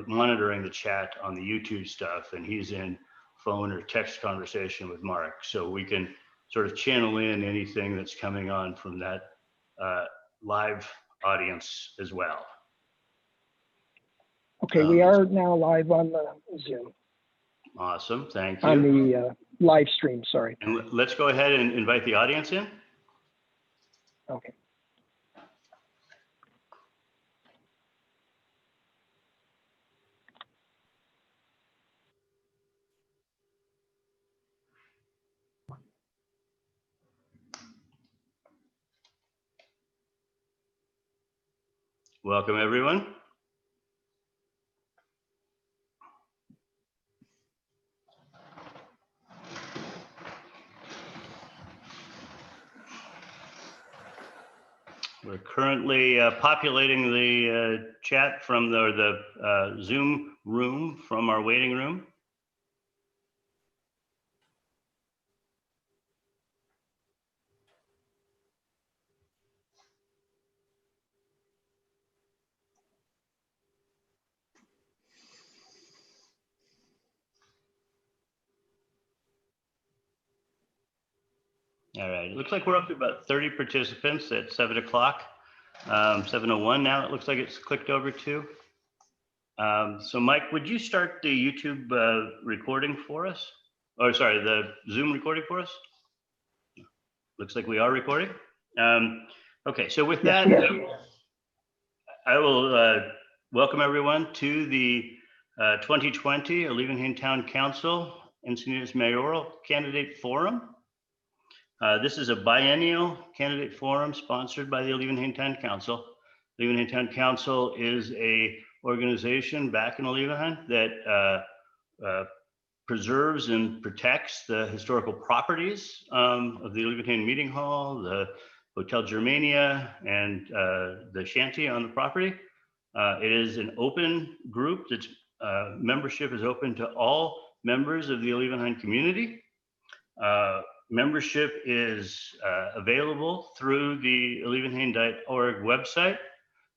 monitoring the chat on the YouTube stuff, and he's in phone or text conversation with Mark. So we can sort of channel in anything that's coming on from that live audience as well. Okay, we are now live on the Zoom. Awesome, thank you. On the live stream, sorry. And let's go ahead and invite the audience in. Okay. Welcome, everyone. We're currently populating the chat from the Zoom room from our waiting room. All right, it looks like we're up to about 30 participants at 7 o'clock, 7:01 now. It looks like it's clicked over to. So Mike, would you start the YouTube recording for us? Or sorry, the Zoom recording for us? Looks like we are recording. Okay, so with that, I will welcome everyone to the 2020 Alevinhain Town Council Encinitas Mayoral Candidate Forum. This is a biennial candidate forum sponsored by the Alevinhain Town Council. Alevinhain Town Council is a organization back in Alevinhain that preserves and protects the historical properties of the Alevinhain Meeting Hall, the Hotel Germania, and the shanty on the property. It is an open group that's membership is open to all members of the Alevinhain community. Membership is available through the alevinhain.org website.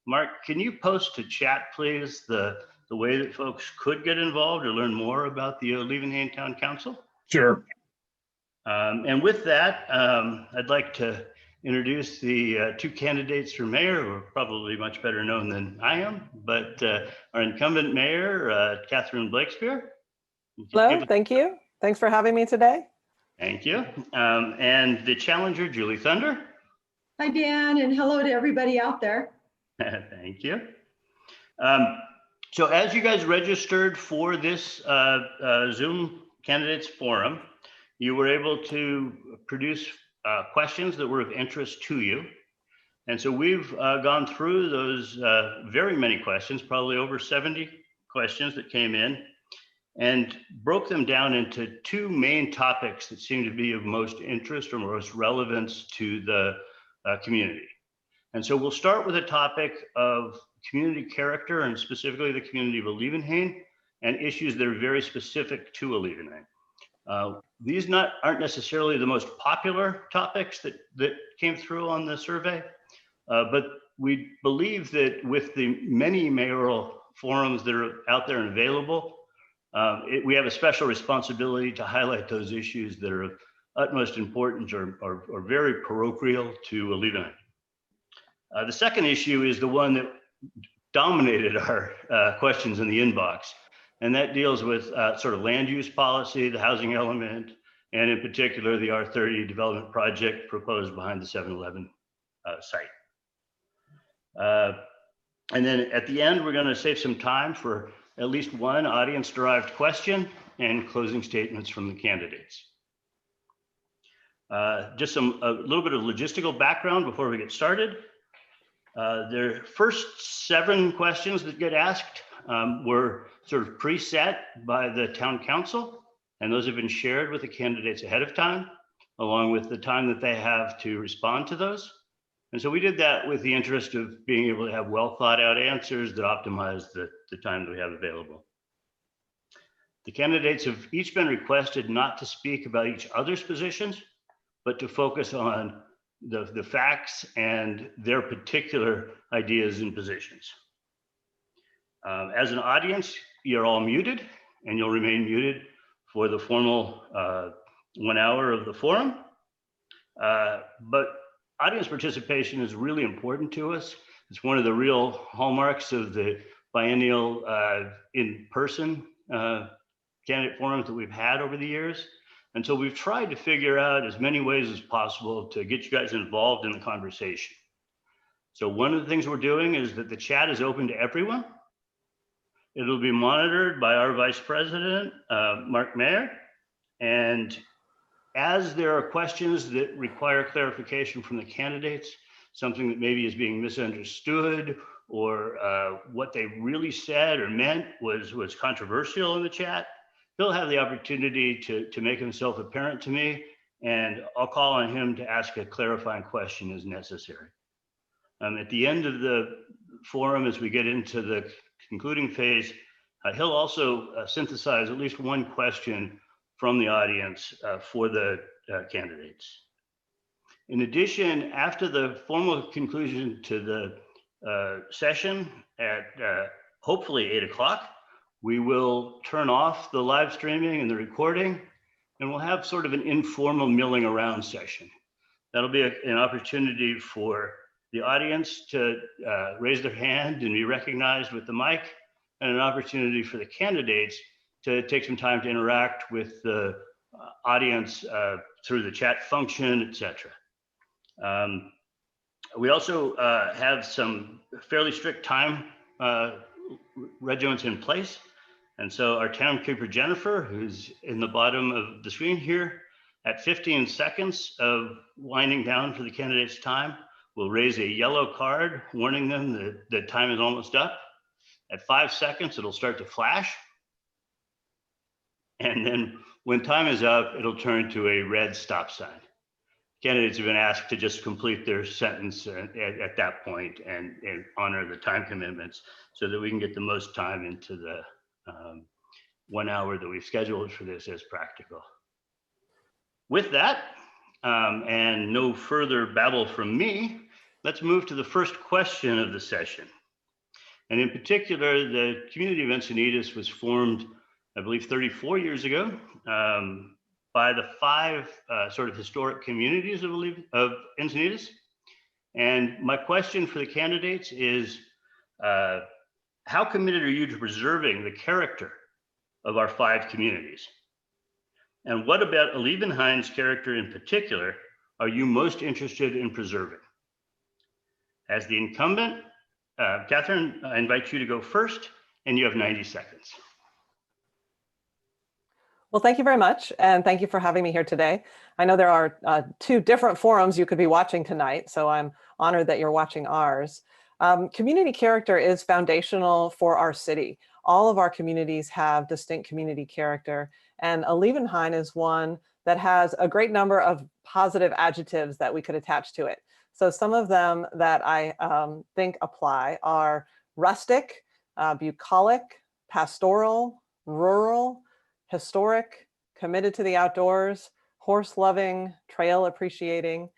Mark, can you post to chat, please, the way that folks could get involved or learn more about the Alevinhain Town Council? Sure. And with that, I'd like to introduce the two candidates for mayor, who are probably much better known than I am, but our incumbent mayor, Catherine Blakespeare. Hello, thank you. Thanks for having me today. Thank you. And the challenger, Julie Thunder. Hi, Dan, and hello to everybody out there. Thank you. So as you guys registered for this Zoom candidates forum, you were able to produce questions that were of interest to you. And so we've gone through those very many questions, probably over 70 questions that came in, and broke them down into two main topics that seem to be of most interest or most relevance to the community. And so we'll start with a topic of community character, and specifically the community of Alevinhain, and issues that are very specific to Alevinhain. These aren't necessarily the most popular topics that came through on the survey, but we believe that with the many mayoral forums that are out there and available, we have a special responsibility to highlight those issues that are of utmost importance or very parochial to Alevinhain. The second issue is the one that dominated our questions in the inbox, and that deals with sort of land use policy, the housing element, and in particular, the R30 development project proposed behind the 7-Eleven site. And then at the end, we're going to save some time for at least one audience-derived question and closing statements from the candidates. Just a little bit of logistical background before we get started. The first 7 questions that get asked were sort of preset by the town council, and those have been shared with the candidates ahead of time, along with the time that they have to respond to those. And so we did that with the interest of being able to have well thought out answers that optimize the time that we have available. The candidates have each been requested not to speak about each other's positions, but to focus on the facts and their particular ideas and positions. As an audience, you're all muted and you'll remain muted for the formal 1 hour of the forum. But audience participation is really important to us. It's one of the real hallmarks of the biennial in-person candidate forums that we've had over the years. And so we've tried to figure out as many ways as possible to get you guys involved in the conversation. So one of the things we're doing is that the chat is open to everyone. It'll be monitored by our Vice President, Mark Mayer. And as there are questions that require clarification from the candidates, something that maybe is being misunderstood or what they really said or meant was controversial in the chat, he'll have the opportunity to make himself apparent to me, and I'll call on him to ask a clarifying question as necessary. At the end of the forum, as we get into the concluding phase, he'll also synthesize at least one question from the audience for the candidates. In addition, after the formal conclusion to the session at hopefully 8 o'clock, we will turn off the live streaming and the recording, and we'll have sort of an informal milling around session. That'll be an opportunity for the audience to raise their hand and be recognized with the mic, and an opportunity for the candidates to take some time to interact with the audience through the chat function, etc. We also have some fairly strict time regiments in place. And so our timekeeper, Jennifer, who's in the bottom of the screen here, at 15 seconds of winding down for the candidate's time, will raise a yellow card warning them that the time is almost up. At 5 seconds, it'll start to flash. And then when time is up, it'll turn to a red stop sign. Candidates have been asked to just complete their sentence at that point and honor the time commitments so that we can get the most time into the 1 hour that we've scheduled for this as practical. With that, and no further babble from me, let's move to the first question of the session. And in particular, the community of Encinitas was formed, I believe, 34 years ago by the 5 sort of historic communities of Encinitas. And my question for the candidates is, how committed are you to preserving the character of our 5 communities? And what about Olievenhain's character in particular are you most interested in preserving? As the incumbent, Catherine, I invite you to go first, and you have 90 seconds. Well, thank you very much. And thank you for having me here today. I know there are 2 different forums you could be watching tonight, so I'm honored that you're watching ours. Community character is foundational for our city. All of our communities have distinct community character, and Olievenhain is one that has a great number of positive adjectives that we could attach to it. So some of them that I think apply are rustic, bucolic, pastoral, rural, historic, committed to the outdoors, horse-loving, trail appreciating.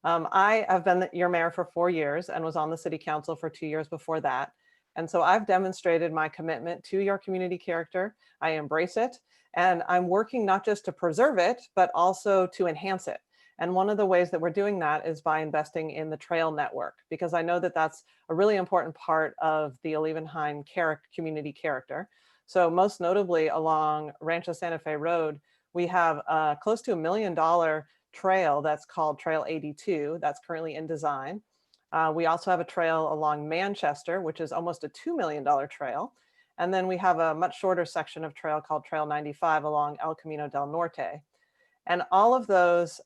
I have been your mayor for 4 years and was on the city council for 2 years before that. And so I've demonstrated my commitment to your community character. I embrace it, and I'm working not just to preserve it, but also to enhance it. And one of the ways that we're doing that is by investing in the trail network, because I know that that's a really important part of the Olievenhain community character. So most notably along Rancho Santa Fe Road, we have close to $1 million trail that's called Trail 82 that's currently in design. We also have a trail along Manchester, which is almost a $2 million trail. And then we have a much shorter section of trail called Trail 95 along El Camino del Norte. And all of those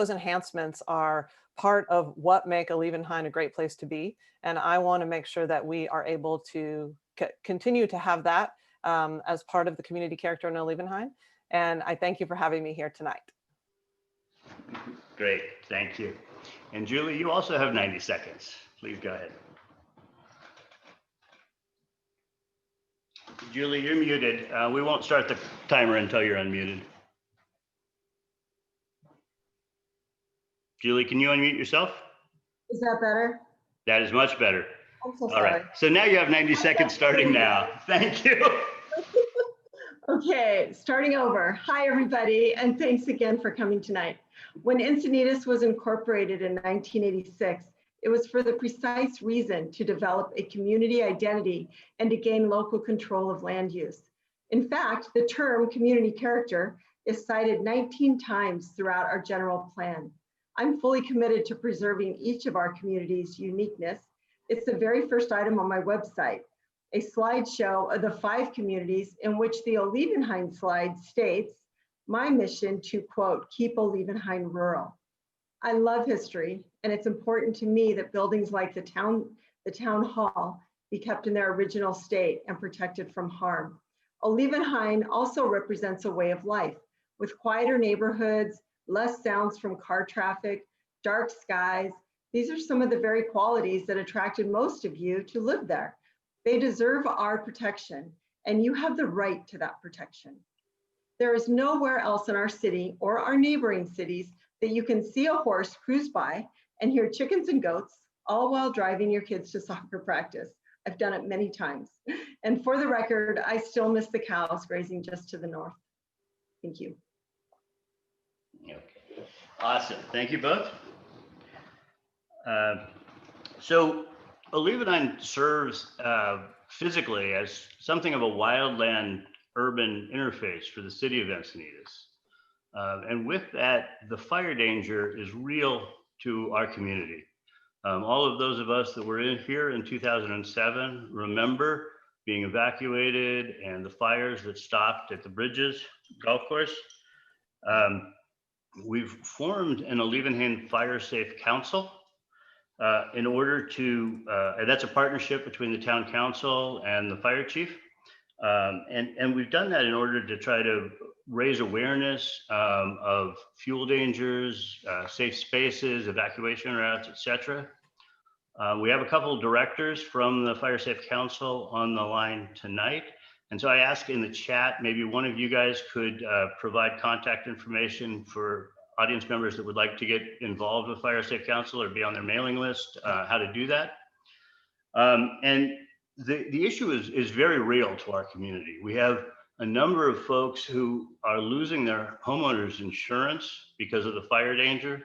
enhancements are part of what make Olievenhain a great place to be. And I want to make sure that we are able to continue to have that as part of the community character in Olievenhain. And I thank you for having me here tonight. Great, thank you. And Julie, you also have 90 seconds. Please go ahead. Julie, you're muted. We won't start the timer until you're unmuted. Julie, can you unmute yourself? Is that better? That is much better. I'm so All sorry. right. So now you have 90 seconds starting now. Thank you. Okay, starting over. Hi, everybody, and thanks again for coming tonight. When Encinitas was incorporated in 1986, it was for the precise reason to develop a community identity and to gain local control of land use. In fact, the term community character is cited 19 times throughout our general plan. I'm fully committed to preserving each of our community's uniqueness. It's the very first item on my website, a slideshow of the 5 communities in which the Olevenheim slide states, my mission to, quote, keep Olevenheim rural. I love history, and it's important to me that buildings like the town hall be kept in their original state and protected from harm. Olevenheim also represents a way of life, with quieter neighborhoods, less sounds from car traffic, dark skies. These are some of the very qualities that attracted most of you to live there. They deserve our protection, and you have the right to that protection. There is nowhere else in our city or our neighboring cities that you can see a horse cruise by and hear chickens and goats, all while driving your kids to soccer practice. I've done it many times. And for the record, I still miss the cows grazing just to the north. Thank you. Okay. Awesome. Thank you both. So Olevenheim serves physically as something of a wildland urban interface for the city of Encinitas. And with that, the fire danger is real to our community. All of those of us that were in here in 2007 remember being evacuated and the fires that stopped at the Bridges golf course. We've formed an Olevenheim Fire Safe Council in order to, and that's a partnership between the town council and the fire chief. And we've done that in order to try to raise awareness of fuel dangers, safe spaces, evacuation routes, etc. We have a couple of directors from the Fire Safe Council on the line tonight. And so I ask in the chat, maybe one of you guys could provide contact information for audience members that would like to get involved with Fire Safe Council or be on their mailing list, how to do that. And the issue is very real to our community. We have a number of folks who are losing their homeowners insurance because of the fire danger.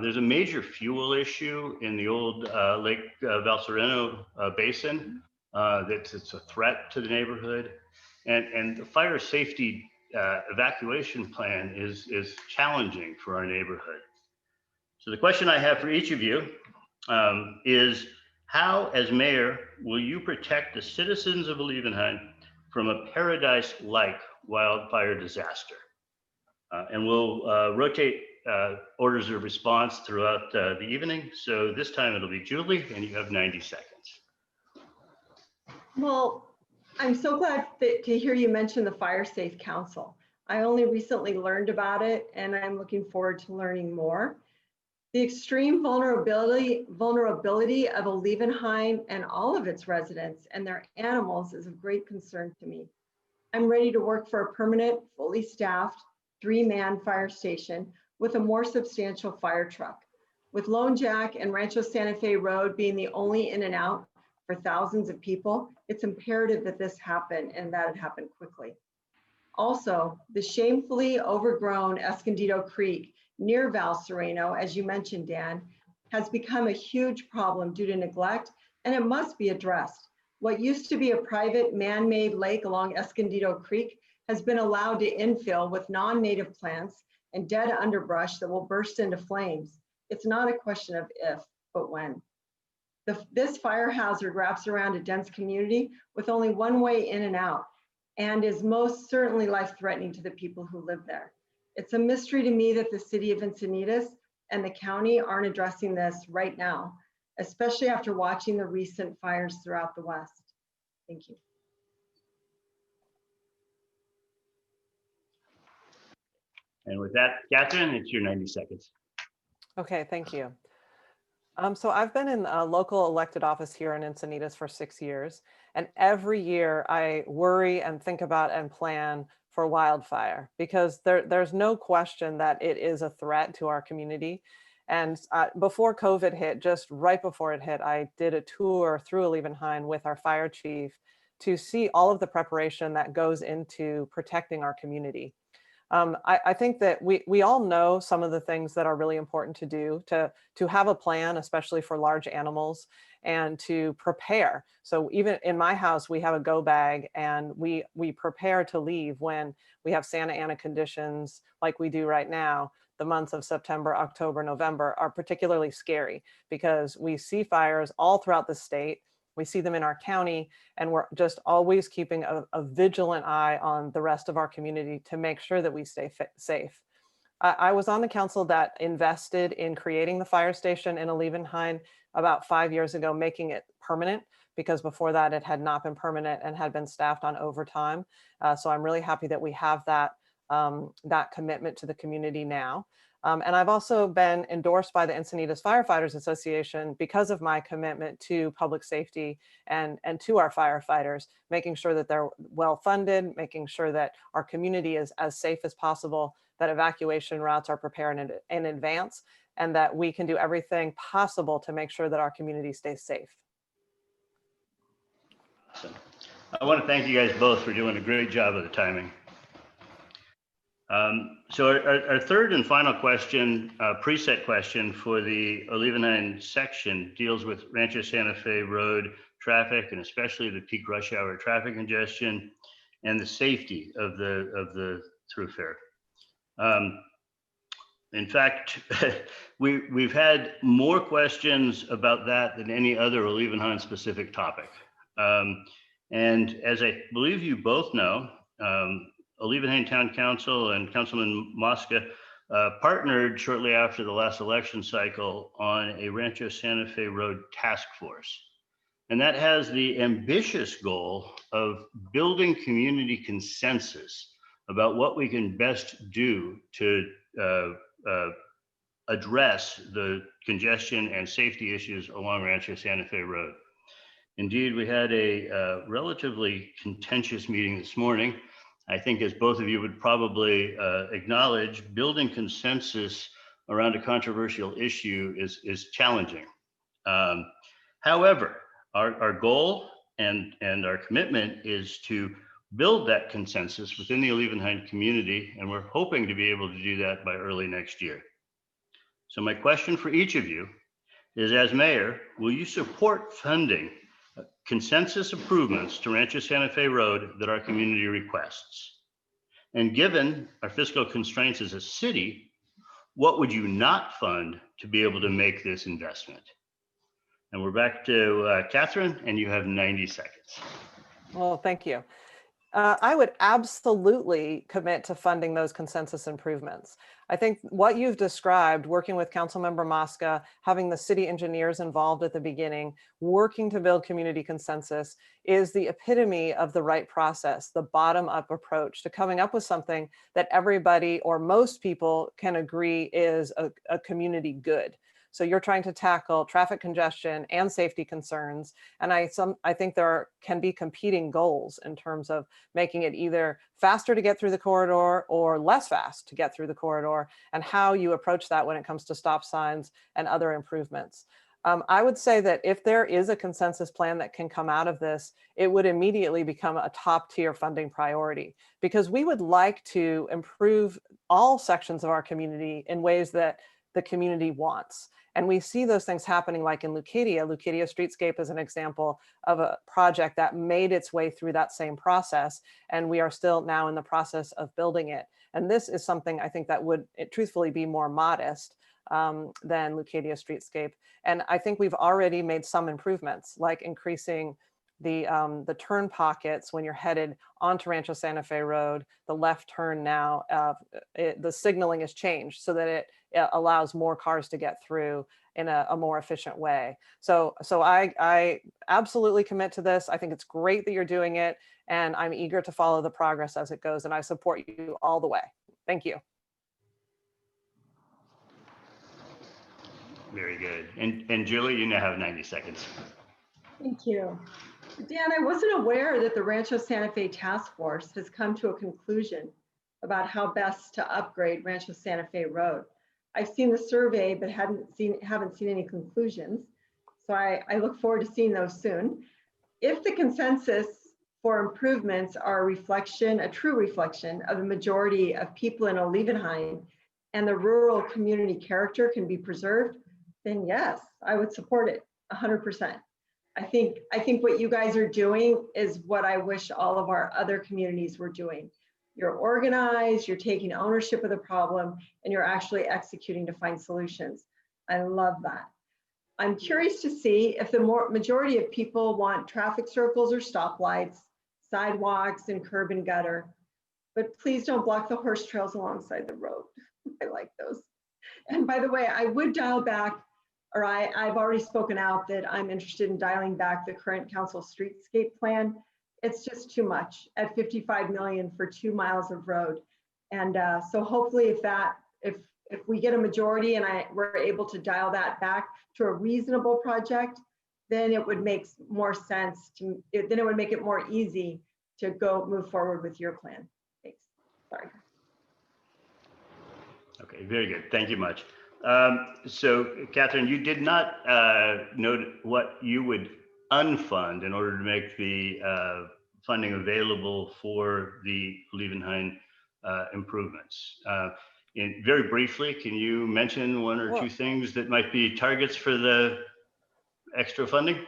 There's a major fuel issue in the old Lake Valsereno basin it's a threat to the neighborhood. And the fire safety evacuation plan is challenging for our neighborhood. So the question I have for each of you is, how, as mayor, will you protect the citizens of Olevenheim from a paradise-like wildfire disaster? And we'll rotate orders of response throughout the evening. So this time it'll be Julie, and you have 90 seconds. Well, I'm so glad to hear you mention the Fire Safe Council. I only recently learned about it, and I'm looking forward to learning more. The extreme vulnerability of Olevenheim and all of its residents and their animals is of great concern to me. I'm ready to work for a permanent, fully staffed, 3-man fire station with a more substantial fire truck. With Lone Jack and Rancho Santa Fe Road being the only in and out for thousands of people, it's imperative that this happen and that it happen quickly. Also, the shamefully overgrown Escondido Creek near Valsereno, as you mentioned, Dan, has become a huge problem due to neglect, and it must be addressed. What used to be a private man-made lake along Escondido Creek has been allowed to infill with non-native plants and dead underbrush that will burst into flames. It's not a question of if, but when. This fire hazard wraps around a dense community with only one way in and out, and is most certainly life-threatening to the people who live there. It's a mystery to me that the city of Encinitas and the county aren't addressing this right now, especially after watching the recent fires throughout the West. Thank you. And with that, Catherine, it's your 90 seconds. Okay, thank you. So I've been in a local elected office here in Encinitas for 6 years, and every year I worry and think about and plan for wildfire, because there's no question that it is a threat to our community. And before COVID hit, just right before it hit, I did a tour through Alevenheim with our fire chief to see all of the preparation that goes into protecting our community. I think that we all know some of the things that are really important to do to have a plan, especially for large animals, and to prepare. So even in my house, we have a go bag, and we prepare to leave when we have Santa Ana conditions like we do right now. The months of September, October, November are particularly scary because we see fires all throughout the state. We see them in our county, and we're just always keeping a vigilant eye on the rest of our community to make sure that we stay safe. I was on the council that invested in creating the fire station in Alevenheim about 5 years ago, making it permanent, because before that it had not been permanent and had been staffed on overtime. So I'm really happy that we have that, that commitment to the community now. And I've also been endorsed by the Encinitas Firefighters Association because of my commitment to public safety and to our firefighters, making sure that they're well funded, making sure that our community is as safe as possible, that evacuation routes are prepared in advance, and that we can do everything possible to make sure that our community stays safe. Awesome. I want to thank you guys both for doing a great job of the timing. So our third and final question, preset question for the Alevenheim section, deals with Rancho Santa Fe Road traffic, and especially the peak rush hour traffic congestion and the safety of the thoroughfare. In fact, we've had more questions about that than any other Alevenheim specific topic. And as I believe you both know, Alevenheim Town Council and Councilman Mosca partnered shortly after the last election cycle on a Rancho Santa Fe Road task force. And that has the ambitious goal of building community consensus about what we can best do to address the congestion and safety issues along Rancho Santa Fe Road. Indeed, we had a relatively contentious meeting this morning. I think, as both of you would probably acknowledge, building consensus around a controversial issue is challenging. However, our goal and our commitment is to build that consensus within the Alevenheim community, and we're hoping to be able to do that by early next year. So my question for each of you is, as mayor, will you support funding consensus improvements to Rancho Santa Fe Road that our community requests? And given our fiscal constraints as a city, what would you not fund to be able to make this investment? And we're back to Catherine, and you have 90 seconds. Well, thank you. I would absolutely commit to funding those consensus improvements. I think what you've described, working with Councilmember Mosca, having the city engineers involved at the beginning, working to build community consensus, is the epitome of the right process, the bottom-up approach to coming up with something that everybody or most people can agree is a community good. So you're trying to tackle traffic congestion and safety concerns. And I think there can be competing goals in terms of making it either faster to get through the corridor or less fast to get through the corridor, and how you approach that when it comes to stop signs and other improvements. I would say that if there is a consensus plan that can come out of this, it would immediately become a top tier funding priority, because we would like to improve all sections of our community in ways that the community wants. And we see those things happening, like in Leucadia. Leucadia Streetscape is an example of a project that made its way through that same process. And we are still now in the process of building it. And this is something I think that would truthfully be more modest than Leucadia Streetscape. And I think we've already made some improvements, like increasing the turn pockets when you're headed onto Rancho Santa Fe Road. The left turn now, the signaling has changed so that it allows more cars to get through in a more efficient way. So I absolutely commit to this. I think it's great that you're doing it, and I'm eager to follow the progress as it goes, and I support you all the way. Thank you. Very good. And Julie, you now have 90 seconds. Thank you. Dan, I wasn't aware that the Rancho Santa Fe Task Force has come to a conclusion about how best to upgrade Rancho Santa Fe Road. I've seen the survey, but haven't seen any conclusions. So I look forward to seeing those soon. If the consensus for improvements are a true reflection of the majority of people in Olevenheim, and the rural community character can be preserved, then yes, I would support it 100%. I think what you guys are doing is what I wish all of our other communities were doing. You're organized, you're taking ownership of the problem, and you're actually executing to find solutions. I love that. I'm curious to see if the majority of people want traffic circles or stoplights, sidewalks, and curb and gutter. But please don't block the horse trails alongside the road. I like those. And by the way, I would dial back, or I've already spoken out that I'm interested in dialing back the current council streetscape plan. It's just too much at 55 million for 2 miles of road. And so hopefully if we get a majority and we're able to dial that back to a reasonable project, then it would make more sense then it would make it more easy to move forward with your plan. Thanks. Sorry. Okay, very good. Thank you much. So Catherine, you did not note what you would unfund in order to make the funding available for the Olevenheim improvements. Very briefly, can you mention one or two things that might be targets for the extra funding?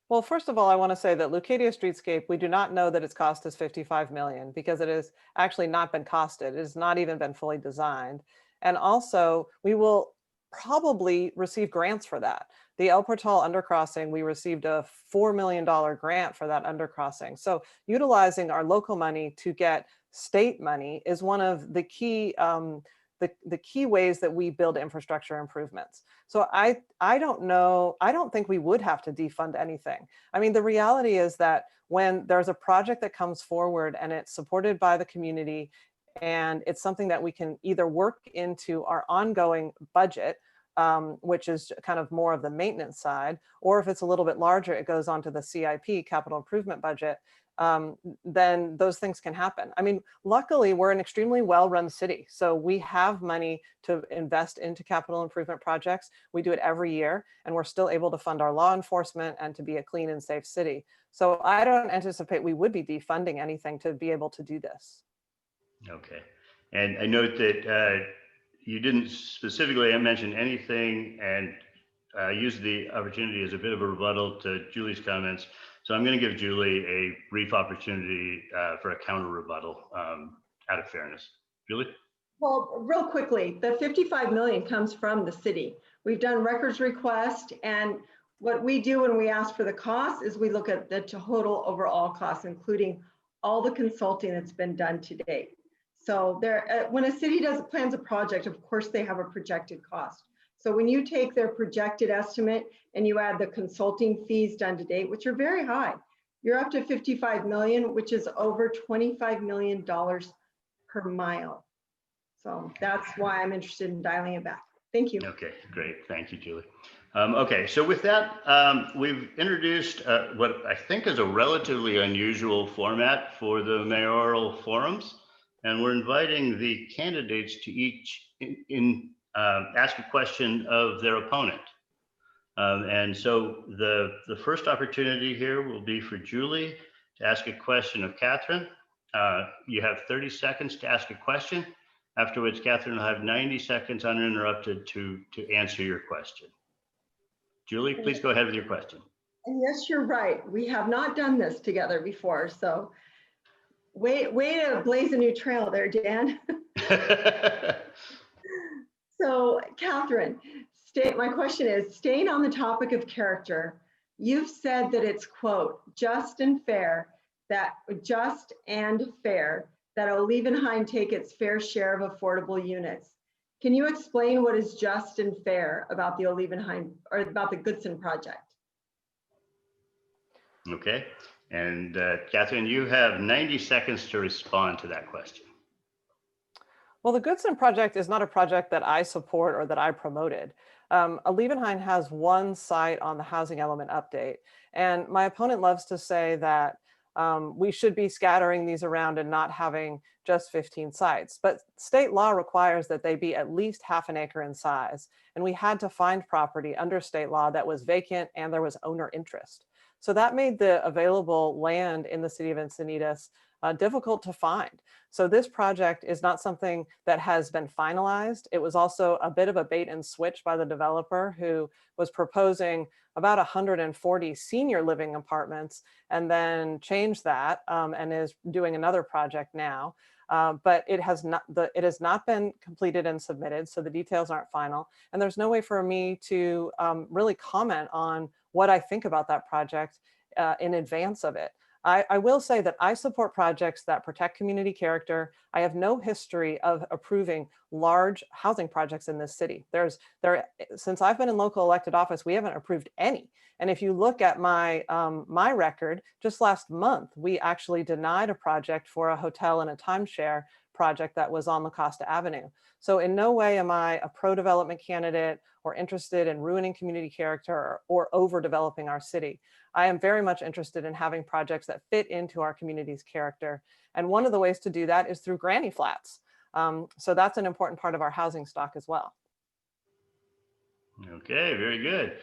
Well, first of all, I want to say that Leucadia Streetscape, we do not know that its cost is 55 million because it has actually not been costed. It has not even been fully designed. And also, we will probably receive grants for that. The El Portal undercrossing, we received a $4 million grant for that undercrossing. So utilizing our local money to get state money is one of the key the key ways that we build infrastructure improvements. So I don't think we would have to defund anything. I mean, the reality is that when there's a project that comes forward and it's supported by the community, and it's something that we can either work into our ongoing budget, which is kind of more of the maintenance side, or if it's a little bit larger, it goes onto the CIP, capital improvement budget, then those things can happen. I mean, luckily, we're an extremely well-run city. So we have money to invest into capital improvement projects. We do it every year, and we're still able to fund our law enforcement and to be a clean and safe city. So I don't anticipate we would be defunding anything to be able to do this. Okay. And I note that you didn't specifically mention anything and use the opportunity as a bit of a rebuttal to Julie's comments. So I'm going to give Julie a brief opportunity for a counter rebuttal out of fairness. Julie? Well, real quickly, the 55 million comes from the city. We've done records request, and what we do when we ask for the cost is we look at the total overall cost, including all the consulting that's been done to date. So when a city plans a project, of course, they have a projected cost. So when you take their projected estimate and you add the consulting fees done to date, which are very high, you're up to 55 million, which is over $25 million per mile. So that's why I'm interested in dialing it back. Thank you. Okay, great. Thank you, Julie. Okay, so with that, we've introduced what I think is a relatively unusual format for the mayoral forums. And we're inviting the candidates to each ask a question of their opponent. And so the first opportunity here will be for Julie to ask a question of Catherine. You have 30 seconds to ask a question. Afterwards, Catherine will have 90 seconds uninterrupted to answer your question. Julie, please go ahead with your question. And yes, you're right. We have not done this together before. So way to blaze a new trail there, Dan. So Catherine, my question is, staying on the topic of character, you've said that it's, quote, just and fair that Olevenheim take its fair share of affordable units. Can you explain what is just and fair about the Olevenheim or about the Goodson project? Okay, and Catherine, you have 90 seconds to respond to that question. Well, the Goodson project is not a project that I support or that I promoted. Olevenheim has one site on the housing element update. And my opponent loves to say that we should be scattering these around and not having just 15 sites. But state law requires that they be at least half an acre in size. And we had to find property under state law that was vacant and there was owner interest. So that made the available land in the city of Encinitas difficult to find. So this project is not something that has been finalized. It was also a bit of a bait and switch by the developer, who was proposing about 140 senior living apartments and then changed that and is doing another project now. But it has not been completed and submitted, so the details aren't final. And there's no way for me to really comment on what I think about that project in advance of it. I will say that I support projects that protect community character. I have no history of approving large housing projects in this city. Since I've been in local elected office, we haven't approved any. And if you look at my record, just last month, we actually denied a project for a hotel and a timeshare project that was on La Costa Avenue. So in no way am I a pro-development candidate or interested in ruining community character or overdeveloping our city. I am very much interested in having projects that fit into our community's character. And one of the ways to do that is through granny flats. So that's an important part of our housing stock as well. Okay, very good.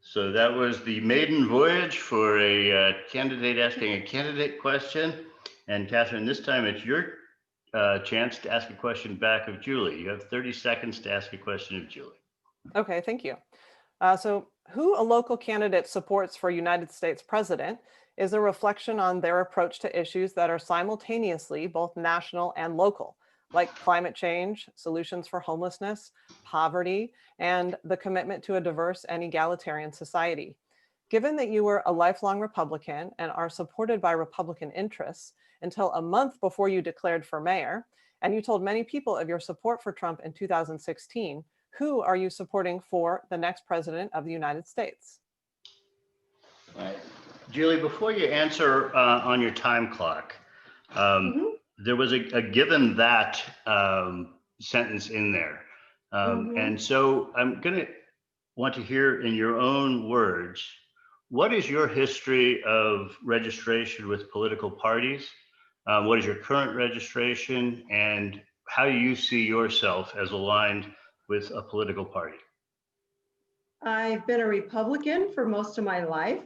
So that was the maiden voyage for a candidate asking a candidate question. And Catherine, this time it's your chance to ask a question back of Julie. You have 30 seconds to ask a question of Julie. Okay, thank you. So who a local candidate supports for United States president is a reflection on their approach to issues that are simultaneously both national and local, like climate change, solutions for homelessness, poverty, and the commitment to a diverse and egalitarian society. Given that you were a lifelong Republican and are supported by Republican interests until a month before you declared for mayor, and you told many people of your support for Trump in 2016, who are you supporting for the next president of the United States? All right. Julie, before you answer on your time clock, there was a given that sentence in there. And so I'm going to want to hear in your own words, what is your history of registration with political parties? What is your current registration, and how do you see yourself as aligned with a political party? I've been a Republican for most of my life.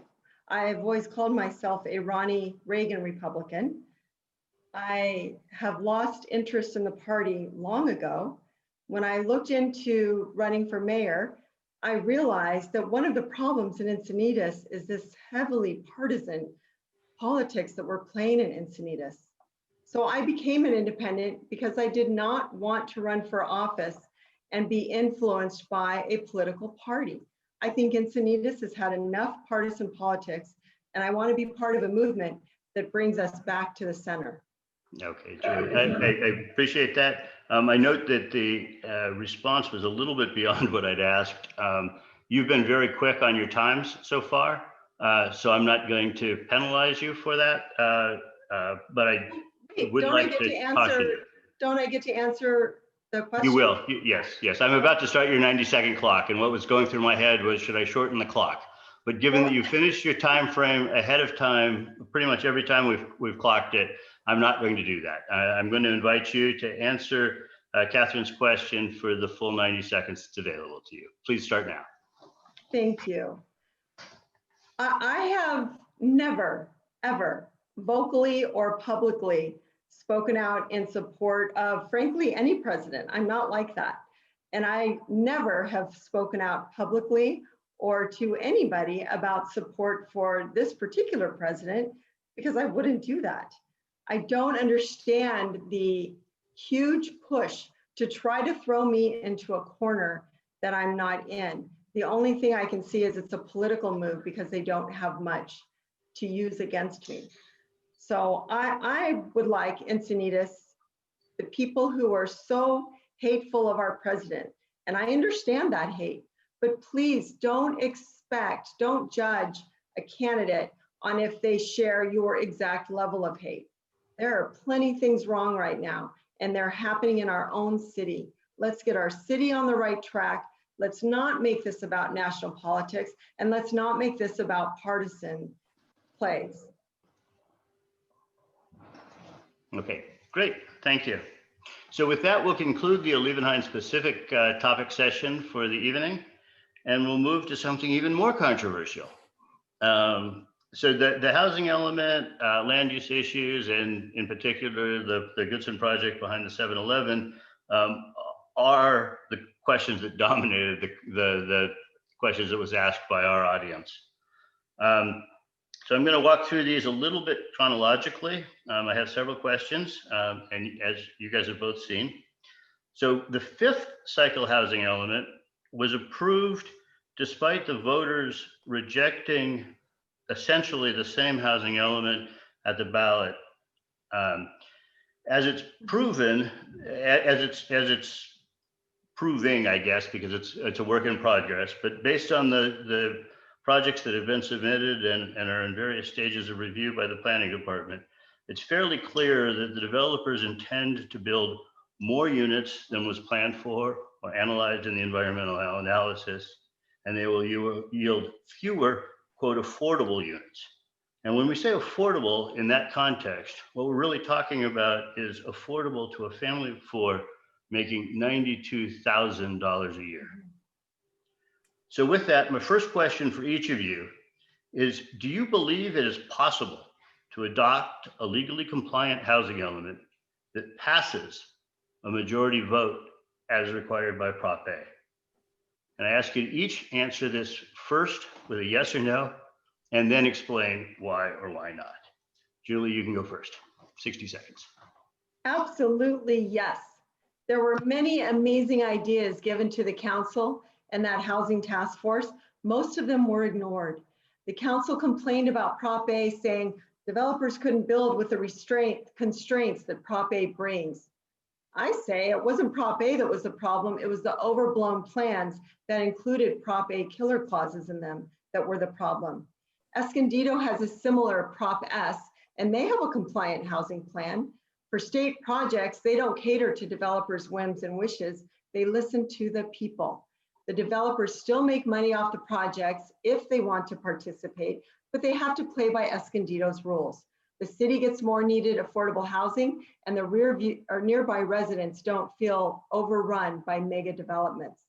I've always called myself a Ronnie Reagan Republican. I have lost interest in the party long ago. When I looked into running for mayor, I realized that one of the problems in Encinitas is this heavily partisan politics that we're playing in Encinitas. So I became an independent because I did not want to run for office and be influenced by a political party. I think Encinitas has had enough partisan politics, and I want to be part of a movement that brings us back to the center. Okay, Julie, I appreciate that. I note that the response was a little bit beyond what I'd asked. You've been very quick on your times so far, so I'm not going to penalize you for that, but I would like to caution you. Don't I get to answer the question? You will, yes. I'm about to start your 90-second clock, and what was going through my head was, should I shorten the clock? But given that you finished your time frame ahead of time, pretty much every time we've clocked it, I'm not going to do that. I'm going to invite you to answer Catherine's question for the full 90 seconds that's available to you. Please start now. Thank you. I have never, ever, vocally or publicly spoken out in support of, frankly, any president. I'm not like that. And I never have spoken out publicly or to anybody about support for this particular president, because I wouldn't do that. I don't understand the huge push to try to throw me into a corner that I'm not in. The only thing I can see is it's a political move because they don't have much to use against me. So I would like Encinitas, the people who are so hateful of our president, and I understand that hate, but please don't judge a candidate on if they share your exact level of hate. There are plenty of things wrong right now, and they're happening in our own city. Let's get our city on the right track. Let's not make this about national politics, and let's not make this about partisan plays. Okay, great, thank you. So with that, we'll conclude the Olivenhain specific topic session for the evening, and we'll move to something even more controversial. So the housing element, land use issues, and in particular, the Goodson project behind the 7-Eleven are the questions that dominated the questions that was asked by our audience. So I'm going to walk through these a little bit chronologically. I have several questions, and as you guys have both seen. So the fifth cycle housing element was approved despite the voters rejecting essentially the same housing element at the ballot. As it's proven, as it's proving, I guess, because it's a work in progress, but based on the projects that have been submitted and are in various stages of review by the planning department, it's fairly clear that the developers intend to build more units than was planned for or analyzed in the environmental analysis, and they will yield fewer, quote, affordable units. And when we say affordable in that context, what we're really talking about is affordable to a family of four making $92,000 a year. So with that, my first question for each of you is, do you believe it is possible to adopt a legally compliant housing element that passes a majority vote as required by Prop A? And I ask you to each answer this first with a yes or no, and then explain why or why not. Julie, you can go first. 60 seconds. Absolutely, yes. There were many amazing ideas given to the council and that housing task force. Most of them were ignored. The council complained about Prop A, saying developers couldn't build with the constraints that Prop A brings. I say it wasn't Prop A that was the problem, it was the overblown plans that included Prop A killer clauses in them that were the problem. Escondido has a similar Prop S, and they have a compliant housing plan. For state projects, they don't cater to developers' whims and wishes, they listen to the people. The developers still make money off the projects if they want to participate, but they have to play by Escondido's rules. The city gets more needed affordable housing, and the nearby residents don't feel overrun by mega developments.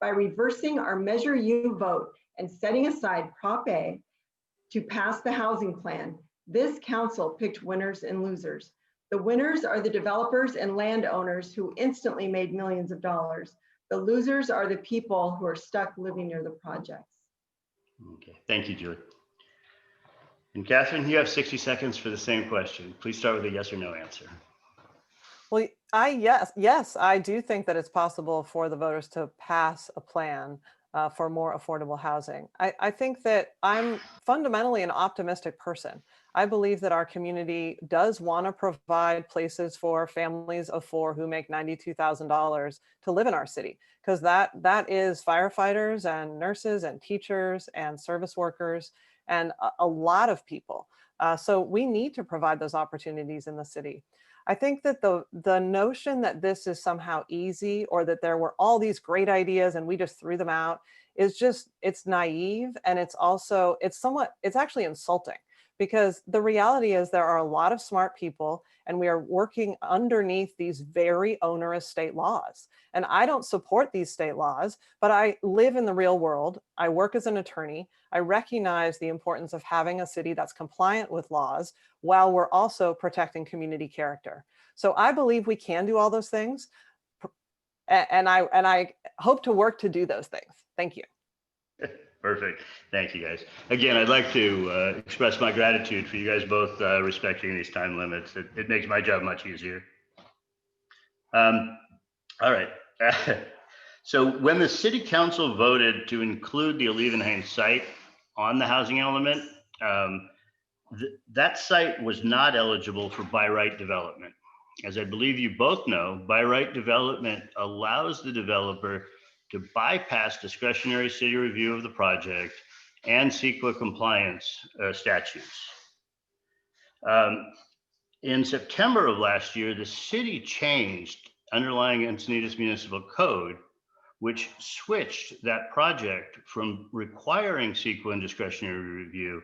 By reversing our Measure U vote and setting aside Prop A to pass the housing plan, this council picked winners and losers. The winners are the developers and landowners who instantly made millions of dollars. The losers are the people who are stuck living near the projects. Okay, thank you, Julie. And Catherine, you have 60 seconds for the same question. Please start with a yes or no answer. Well, yes, I do think that it's possible for the voters to pass a plan for more affordable housing. I think that I'm fundamentally an optimistic person. I believe that our community does want to provide places for families of four who make $92,000 to live in our city, because that is firefighters and nurses and teachers and service workers and a lot of people. So we need to provide those opportunities in the city. I think that the notion that this is somehow easy, or that there were all these great ideas and we just threw them out, is just, it's naive. And it's also, it's actually insulting, because the reality is there are a lot of smart people and we are working underneath these very onerous state laws. And I don't support these state laws, but I live in the real world. I work as an attorney. I recognize the importance of having a city that's compliant with laws while we're also protecting community character. So I believe we can do all those things. And I hope to work to do those things. Thank you. Perfect. Thank you, guys. Again, I'd like to express my gratitude for you guys both respecting these time limits. It makes my job much easier. All right. So when the city council voted to include the Olivenhain site on the housing element, that site was not eligible for by right development. As I believe you both know, by right development allows the developer to bypass discretionary city review of the project and CEQA compliance statutes. In September of last year, the city changed underlying Encinitas Municipal Code, which switched that project from requiring CEQA and discretionary review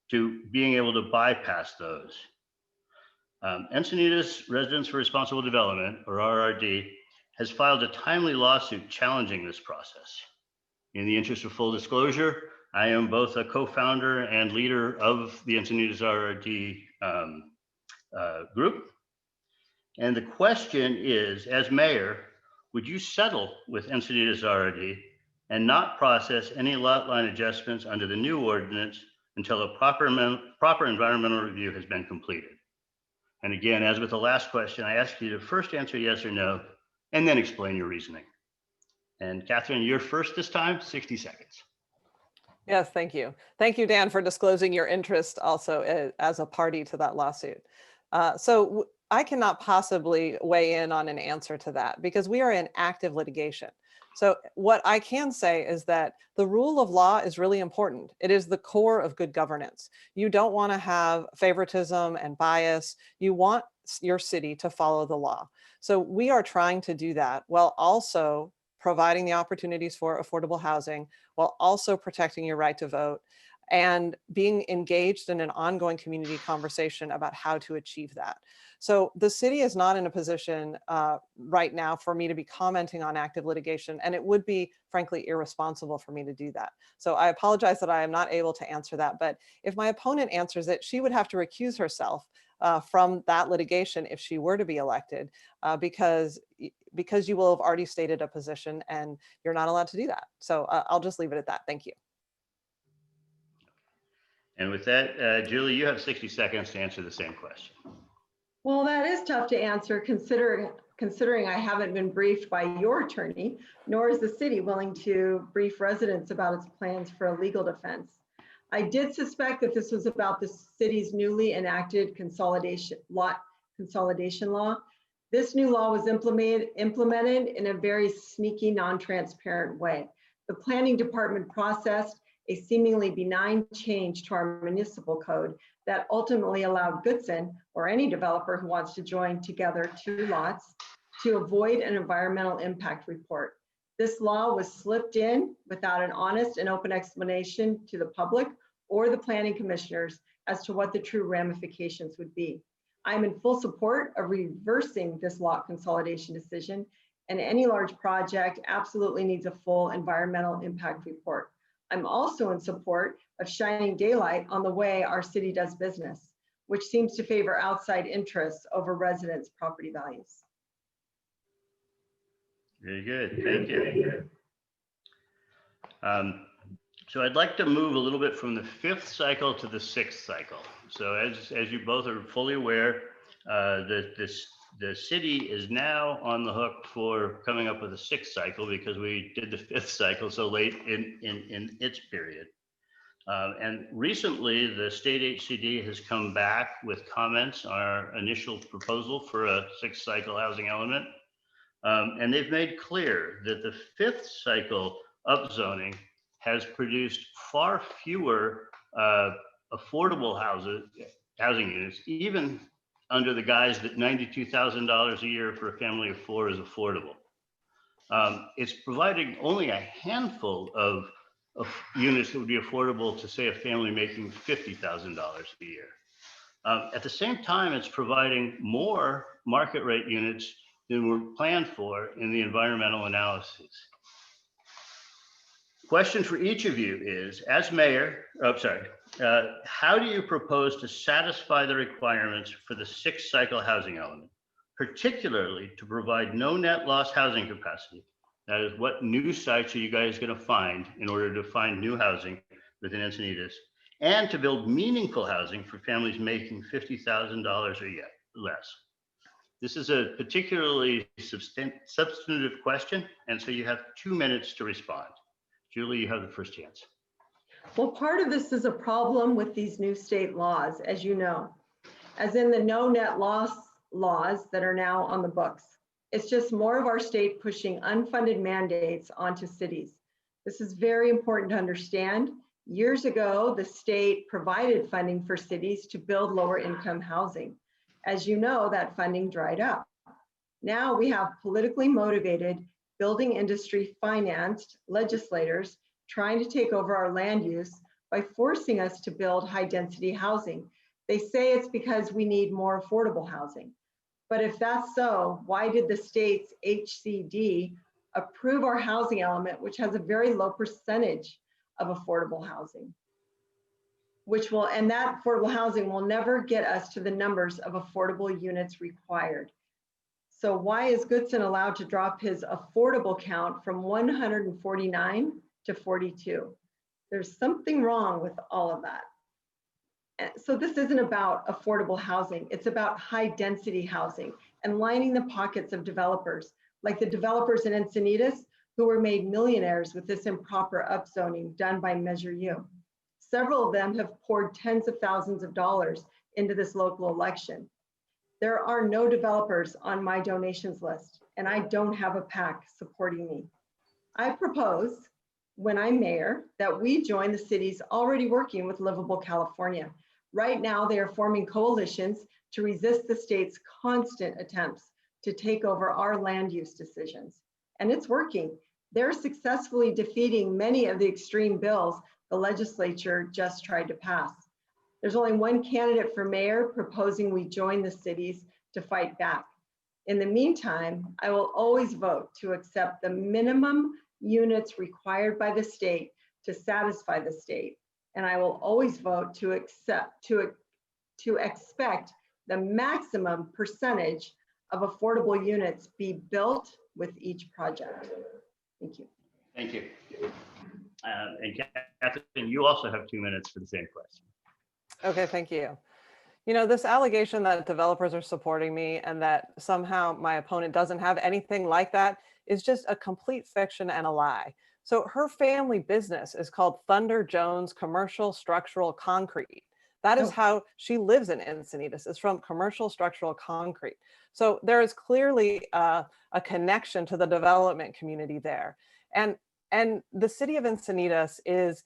to being able to bypass those. Encinitas Residents for Responsible Development, or RRD, has filed a timely lawsuit challenging this process. In the interest of full disclosure, I am both a co-founder and leader of the Encinitas RRD group. And the question is, as mayor, would you settle with Encinitas RRD and not process any lot line adjustments under the new ordinance until a proper environmental review has been completed? And again, as with the last question, I ask you to first answer yes or no, and then explain your reasoning. And Catherine, you're first this time, 60 seconds. Yes, thank you. Thank you, Dan, for disclosing your interest also as a party to that lawsuit. I cannot possibly weigh in on an answer to that because we are in active litigation. So what I can say is that the rule of law is really important. It is the core of good governance. You don't want to have favoritism and bias. You want your city to follow the law. So we are trying to do that while also providing the opportunities for affordable housing, while also protecting your right to vote and being engaged in an ongoing community conversation about how to achieve that. So the city is not in a position right now for me to be commenting on active litigation, and it would be frankly irresponsible for me to do that. So I apologize that I am not able to answer that, but if my opponent answers it, she would have to recuse herself from that litigation if she were to be elected, because you will have already stated a position and you're not allowed to do that. So I'll just leave it at that. Thank you. And with that, Julie, you have 60 seconds to answer the same question. Well, that is tough to answer considering I haven't been briefed by your attorney, nor is the city willing to brief residents about its plans for a legal defense. I did suspect that this was about the city's newly enacted lot consolidation law. This new law was implemented in a very sneaky, non-transparent way. The planning department processed a seemingly benign change to our municipal code that ultimately allowed Goodson, or any developer who wants to join together two lots, to avoid an environmental impact report. This law was slipped in without an honest and open explanation to the public or the planning commissioners as to what the true ramifications would be. I'm in full support of reversing this lot consolidation decision, and any large project absolutely needs a full environmental impact report. I'm also in support of shining daylight on the way our city does business, which seems to favor outside interests over residents' property values. Very good, thank you. So I'd like to move a little bit from the 5th cycle to the 6th cycle. So as you both are fully aware, the city is now on the hook for coming up with a 6th cycle because we did the 5th cycle so late in its period. And recently the state HCD has come back with comments on our initial proposal for a 6th cycle housing element. And they've made clear that the 5th cycle upzoning has produced far fewer affordable housing units, even under the guise that $92,000 a year for a family of 4 is affordable. It's providing only a handful of units that would be affordable to, say, a family making $50,000 a year. At the same time, it's providing more market rate units than were planned for in the environmental analysis. Question for each of you is, as mayor, how do you propose to satisfy the requirements for the 6th cycle housing element, particularly to provide no net loss housing capacity? That is, what new sites are you guys going to find in order to find new housing within Encinitas, and to build meaningful housing for families making $50,000 or yet less? This is a particularly substantive question, and so you have 2 minutes to respond. Julie, you have the first chance. Well, part of this is a problem with these new state laws, as you know, as in the no net loss laws that are now on the books. It's just more of our state pushing unfunded mandates onto cities. This is very important to understand. Years ago, the state provided funding for cities to build lower income housing. As you know, that funding dried up. Now we have politically motivated building industry financed legislators trying to take over our land use by forcing us to build high density housing They say it's because we need more affordable housing. But if that's so, why did the state's HCD approve our housing element, which has a very low percentage of affordable housing? And that affordable housing will never get us to the numbers of affordable units required. So why is Goodson allowed to drop his affordable count from 149 to 42? There's something wrong with all of that. So this isn't about affordable housing. It's about high density housing and lining the pockets of developers, like the developers in Encinitas who were made millionaires with this improper upzoning done by Measure U. Several of them have poured tens of thousands of dollars into this local election. There are no developers on my donations list, and I don't have a PAC supporting me. I propose, when I'm mayor, that we join the cities already working with Livable California. Right now, they are forming coalitions to resist the state's constant attempts to take over our land use decisions. And it's working. They're successfully defeating many of the extreme bills the legislature just tried to pass. There's only one candidate for mayor proposing we join the cities to fight back. In the meantime, I will always vote to accept the minimum units required by the state to satisfy the state. And I will always vote to expect the maximum percentage of affordable units be built with each project. Thank you. Thank you. And Catherine, you also have 2 minutes for the same question. Okay, thank you. You know, this allegation that developers are supporting me and that somehow my opponent doesn't have anything like that is just a complete fiction and a lie. So her family business is called Thunder Jones Commercial Structural Concrete. That is how she lives in Encinitas. It's from commercial structural concrete. So there is clearly a connection to the development community there. And the city of Encinitas is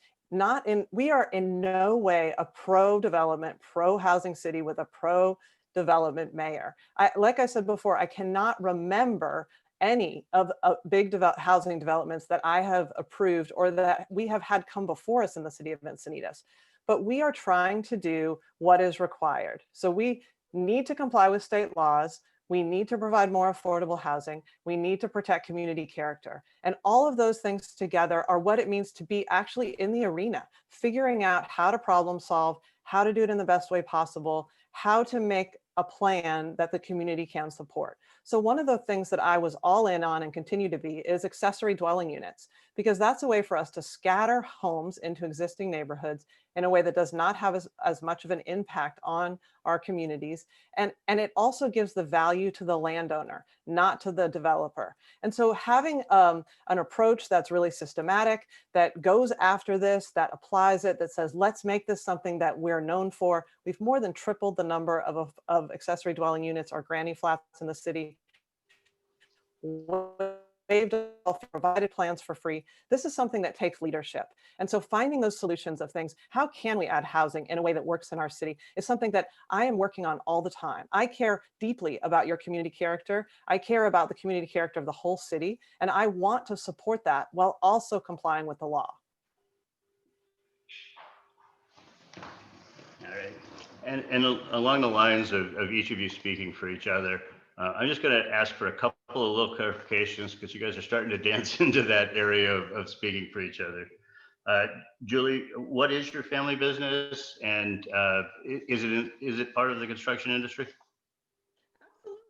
we are in no way a pro-development, pro-housing city with a pro-development mayor. Like I said before, I cannot remember any of big housing developments that I have approved or that we have had come before us in the city of Encinitas. But we are trying to do what is required. So we need to comply with state laws. We need to provide more affordable housing. We need to protect community character. And all of those things together are what it means to be actually in the arena, figuring out how to problem solve, how to do it in the best way possible, how to make a plan that the community can support. So one of the things that I was all in on and continue to be is accessory dwelling units, because that's a way for us to scatter homes into existing neighborhoods in a way that does not have as much of an impact on our communities. And it also gives the value to the landowner, not to the developer. And so having an approach that's really systematic, that goes after this, that applies it, that says, let's make this something that we're known for. We've more than tripled the number of accessory dwelling units or granny flats in the city. Waived off, provided plans for free. This is something that takes leadership. And so finding those solutions of things, how can we add housing in a way that works in our city, is something that I am working on all the time. I care deeply about your community character. I care about the community character of the whole city. And I want to support that while also complying with the law. All right. And along the lines of each of you speaking for each other, I'm just going to ask for a couple of little clarifications because you guys are starting to dance into that area of speaking for each other. Julie, what is your family business, and is it part of the construction industry?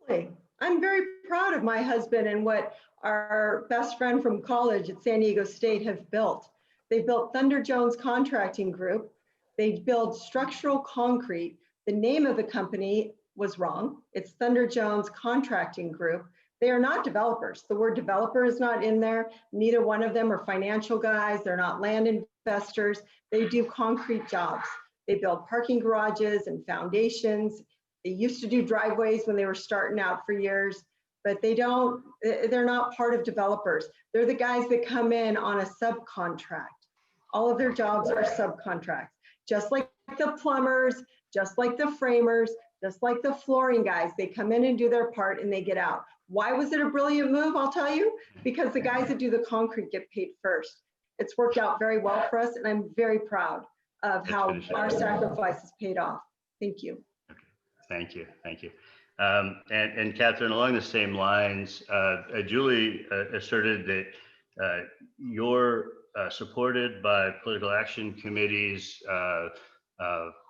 Absolutely. I'm very proud of my husband and what our best friend from college at San Diego State have built. They built Thunder Jones Contracting Group. They build structural concrete. The name of the company was wrong. It's Thunder Jones Contracting Group. They are not developers. The word developer is not in there. Neither one of them are financial guys. They're not land investors. They do concrete jobs. They build parking garages and foundations. They used to do driveways when they were starting out for years, but they're not part of developers. They're the guys that come in on a subcontract. All of their jobs are subcontracts, just like the plumbers, just like the framers, just like the flooring guys. They come in and do their part and they get out. Why was it a brilliant move? I'll tell you, because the guys that do the concrete get paid first. It's worked out very well for us, and I'm very proud of how our sacrifices paid off. Thank you. Thank you. Thank you. And Catherine, along the same lines, Julie asserted that you're supported by political action committees,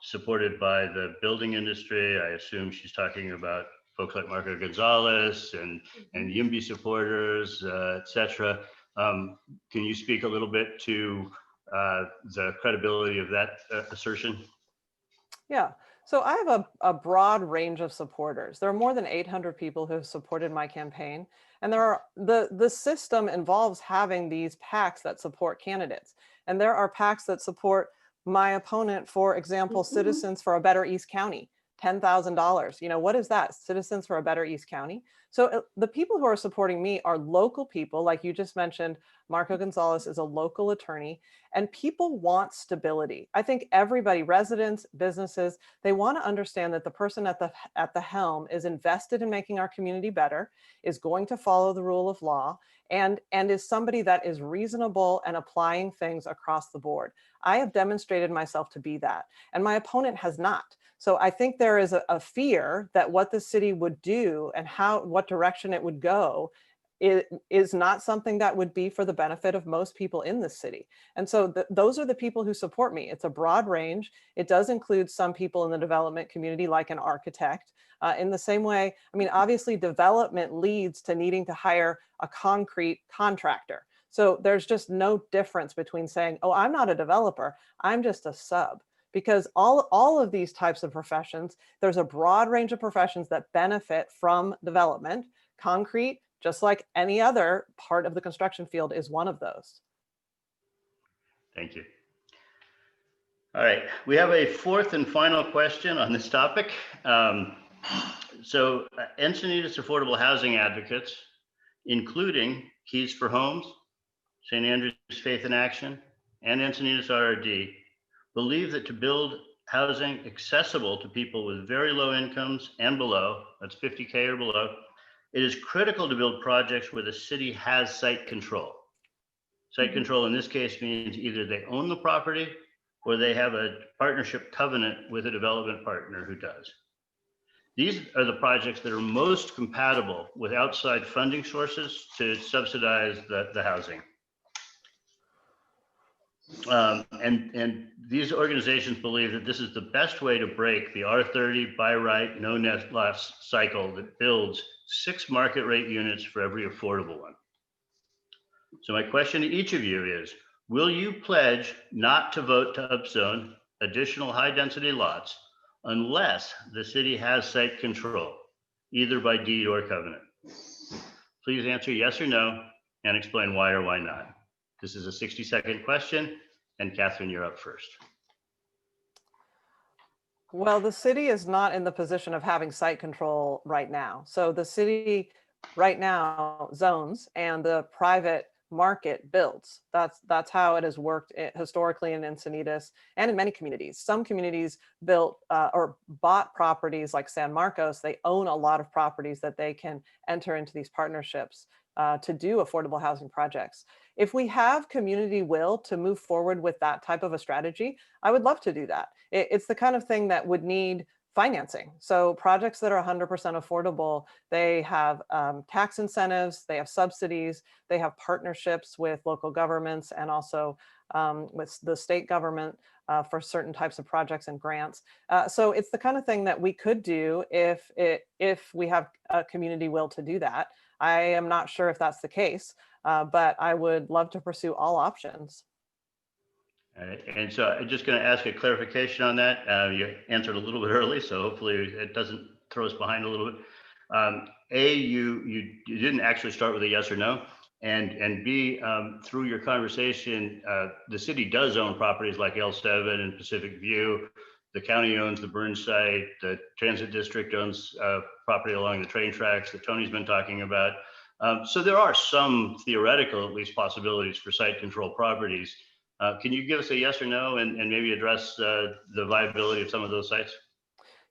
supported by the building industry. I assume she's talking about folks like Marco Gonzalez and YIMBY supporters, et cetera. Can you speak a little bit to the credibility of that assertion? Yeah. So I have a broad range of supporters. There are more than 800 people who have supported my campaign. And there are the system involves having these PACs that support candidates. And there are PACs that support my opponent, for example, Citizens for a Better East County, $10,000. You know, what is that? Citizens for a Better East County. So the people who are supporting me are local people, like you just mentioned. Marco Gonzalez is a local attorney, and people want stability. I think everybody, residents, businesses, they want to understand that the person at the helm is invested in making our community better, is going to follow the rule of law, and is somebody that is reasonable and applying things across the board. I have demonstrated myself to be that, and my opponent has not. So I think there is a fear that what the city would do and what direction it would go is not something that would be for the benefit of most people in the city. And so those are the people who support me. It's a broad range. It does include some people in the development community, like an architect. In the same way, I mean, obviously development leads to needing to hire a concrete contractor. So there's just no difference between saying, oh, I'm not a developer, I'm just a sub. Because all of these types of professions, there's a broad range of professions that benefit from development. Concrete, just like any other part of the construction field, is one of those. Thank you. All right, we have a fourth and final question on this topic. Encinitas affordable housing advocates, including Keys for Homes, St. Andrew's Faith in Action, and Encinitas RRD, believe that to build housing accessible to people with very low incomes and below, that's 50K or below, it is critical to build projects where the city has site control. Site control in this case means either they own the property or they have a partnership covenant with a development partner who does. These are the projects that are most compatible with outside funding sources to subsidize the housing. And these organizations believe that this is the best way to break the R30 buy right, no net loss cycle that builds 6 market rate units for every affordable one. So my question to each of you is, will you pledge not to vote to upzone additional high density lots unless the city has site control, either by deed or covenant? Please answer yes or no and explain why or why not. This is a 60-second question, and Catherine, you're up first. Well, the city is not in the position of having site control right now. So the city right now zones and the private market builds. That's how it has worked historically in Encinitas and in many communities. Some communities built or bought properties like San Marcos. They own a lot of properties that they can enter into these partnerships to do affordable housing projects. If we have community will to move forward with that type of a strategy, I would love to do that. It's the kind of thing that would need financing. So projects that are 100% affordable, they have tax incentives, they have subsidies, they have partnerships with local governments and also with the state government for certain types of projects and grants. So it's the kind of thing that we could do if we have a community will to do that. I am not sure if that's the case, but I would love to pursue all options. All right, and so I'm just going to ask a clarification on that. You answered a little bit early, so hopefully it doesn't throw us behind a little bit. A, you didn't actually start with a yes or no, and B, through your conversation, the city does own properties like L7 and Pacific View. The county owns the Burns site. The transit district owns property along the train tracks that Tony's been talking about. So there are some theoretical, at least, possibilities for site control properties. Can you give us a yes or no and maybe address the viability of some of those sites?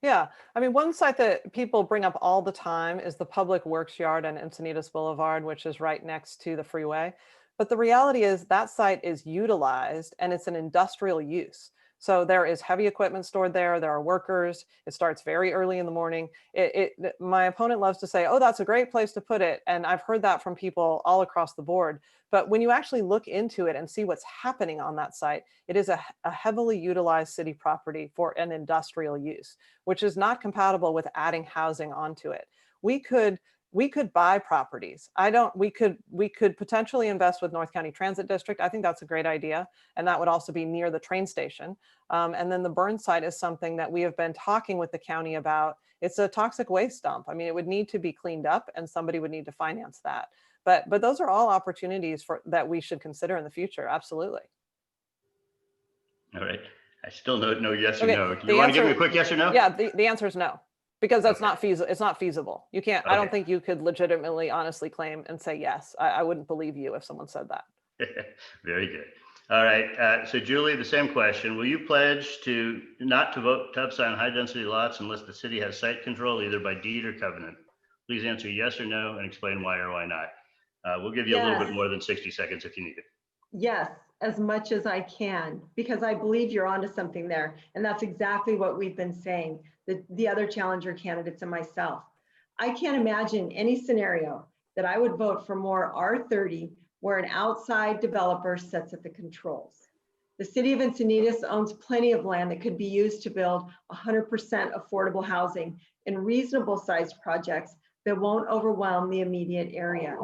Yeah, I mean, one site that people bring up all the time is the Public Works Yard on Encinitas Boulevard, which is right next to the freeway. But the reality is that site is utilized and it's an industrial use. So there is heavy equipment stored there. There are workers. It starts very early in the morning. My opponent loves to say, oh, that's a great place to put it. And I've heard that from people all across the board. But when you actually look into it and see what's happening on that site, it is a heavily utilized city property for an industrial use, which is not compatible with adding housing onto it. We could buy properties. We could potentially invest with North County Transit District. I think that's a great idea. And that would also be near the train station. And then the burn site is something that we have been talking with the county about. It's a toxic waste dump. I mean, it would need to be cleaned up and somebody would need to finance that. But those are all opportunities that we should consider in the future. Absolutely. All right. I still don't know yes or Okay, no. Do you want to give me a quick yes or no? Yeah, the answer is no, because that's Okay. not feasible. It's not feasible. You can't, I don't think you could legitimately, honestly claim and say yes. I wouldn't believe you if someone said that. Very good. All right. So Julie, the same question. Will you pledge to not to vote to upside on high density lots unless the city has site control, either by deed or covenant? Please answer yes or no and explain why or why not. We'll give you a little bit more than 60 seconds if you need it. Yes, as much as I can, because I believe you're onto something there. And that's exactly what we've been saying, the other challenger candidates and myself. I can't imagine any scenario that I would vote for more R30 where an outside developer sets at the controls. The city of Encinitas owns plenty of land that could be used to build 100% affordable housing in reasonable sized projects that won't overwhelm the immediate area.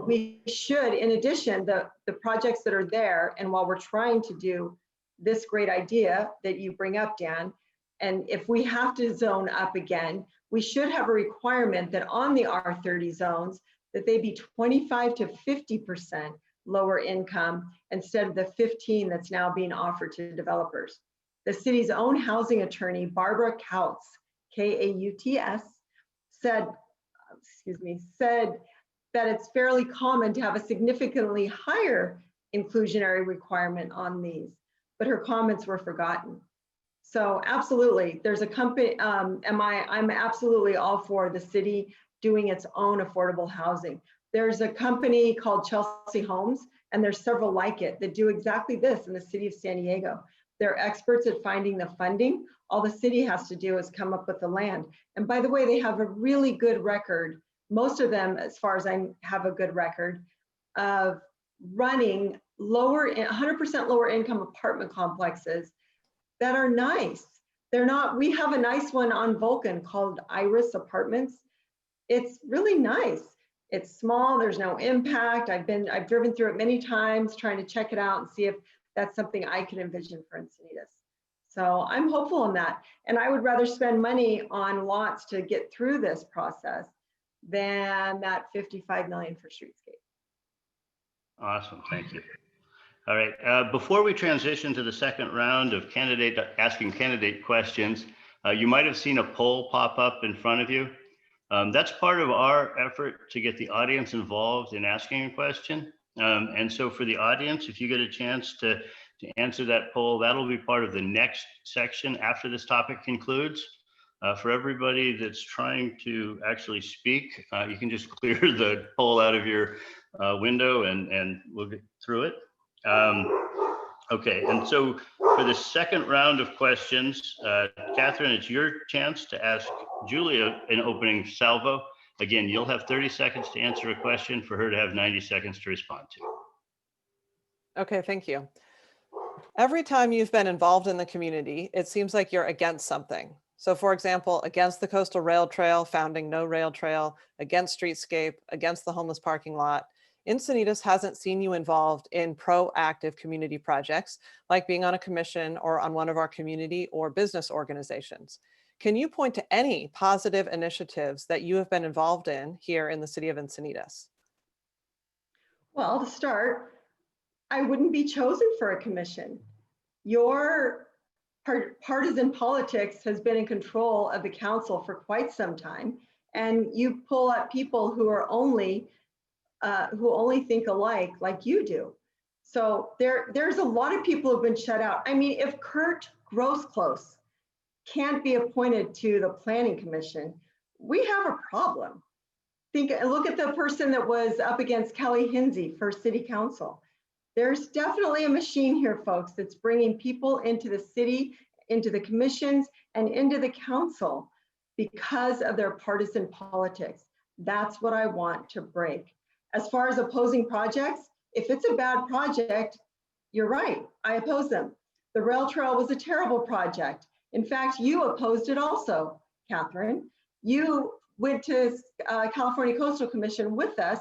We should, in addition, the projects that are there, and while we're trying to do this great idea that you bring up, Dan, and if we have to zone up again, we should have a requirement that on the R30 zones, that they be 25 to 50% lower income instead of the 15 that's now being offered to developers. The city's own housing attorney, Barbara Kauts, K-A-U-T-S, said that it's fairly common to have a significantly higher inclusionary requirement on these, but her comments were forgotten. So absolutely, there's a company, I'm absolutely all for the city doing its own affordable housing. There's a company called Chelsea Homes, and there's several like it that do exactly this in the city of San Diego. They're experts at finding the funding. All the city has to do is come up with the land. And by the way, they have a really good record. Most of them, as far as I have a good record, of running 100% lower income apartment complexes that are nice. They're not, we have a nice one on Vulcan called Iris Apartments. It's really nice. It's small, there's no impact. I've driven through it many times trying to check it out and see if that's something I can envision for Encinitas. So I'm hopeful in that. And I would rather spend money on lots to get through this process than that 55 million for streetscape. Awesome, thank you. All right, before we transition to the second round of asking candidate questions, you might have seen a poll pop up in front of you. That's part of our effort to get the audience involved in asking a question. And so for the audience, if you get a chance to answer that poll, that'll be part of the next section after this topic concludes. For everybody that's trying to actually speak, you can just clear the poll out of your window and we'll get through it. Okay, and so for the second round of questions, Catherine, it's your chance to ask Julia an opening salvo. Again, you'll have 30 seconds to answer a question for her to have 90 seconds to respond to. Okay, thank you. Every time you've been involved in the community, it seems like you're against something. So for example, against the coastal rail trail, founding no rail trail, against streetscape, against the homeless parking lot. Encinitas hasn't seen you involved in proactive community projects, like being on a commission or on one of our community or business organizations. Can you point to any positive initiatives that you have been involved in here in the city of Encinitas? Well, to start, I wouldn't be chosen for a commission. Your partisan politics has been in control of the council for quite some time, and you pull up people who are only think alike like you do. So there's a lot of people who've been shut out. I mean, if Kurt Grossclose can't be appointed to the planning commission, we have a problem. Look at the person that was up against Kelly Hinsey for city council. There's definitely a machine here, folks, that's bringing people into the city, into the commissions, and into the council because of their partisan politics. That's what I want to break. As far as opposing projects, if it's a bad project, you're right, I oppose them. The rail trail was a terrible project. In fact, you opposed it also, Catherine. You went to California Coastal Commission with us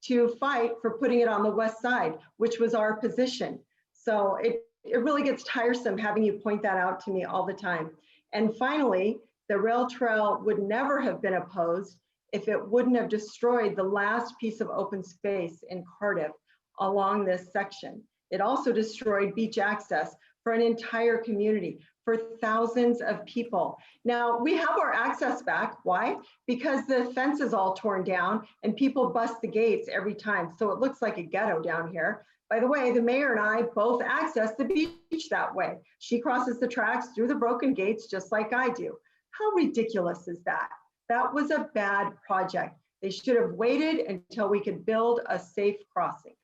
to fight for putting it on the west side, which was our position. So it really gets tiresome having you point that out to me all the time. And finally, the rail trail would never have been opposed if it wouldn't have destroyed the last piece of open space in Cardiff along this section. It also destroyed beach access for an entire community, for thousands of people. Now, we have our access back. Why? Because the fence is all torn down and people bust the gates every time. So it looks like a ghetto down here. By the way, the mayor and I both access the beach that way. She crosses the tracks through the broken gates just like I do. How ridiculous is that? That was a bad project. They should have waited until we could build a safe crossing.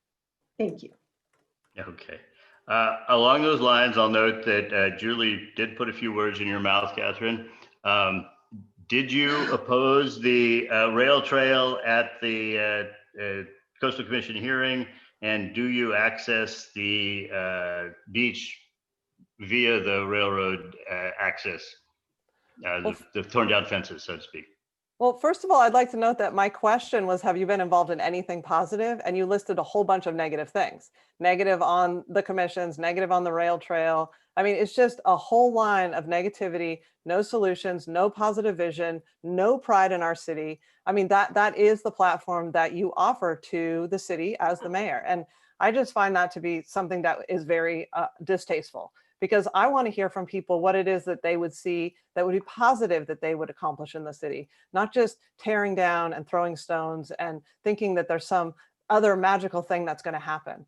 Thank you. Okay. Along those lines, I'll note that Julie did put a few words in your mouth, Catherine. Did you oppose the rail trail at the Coastal Commission hearing? And do you access the beach via the railroad access, the torn down fences, so to speak? Well, first of all, I'd like to note that my question was, have you been involved in anything positive? And you listed a whole bunch of negative things. Negative on the commissions, negative on the rail trail. I mean, it's just a whole line of negativity, no solutions, no positive vision, no pride in our city. I mean, that is the platform that you offer to the city as the mayor. And I just find that to be something that is very distasteful, because I want to hear from people what it is that they would see that would be positive that they would accomplish in the city, not just tearing down and throwing stones and thinking that there's some other magical thing that's going to happen.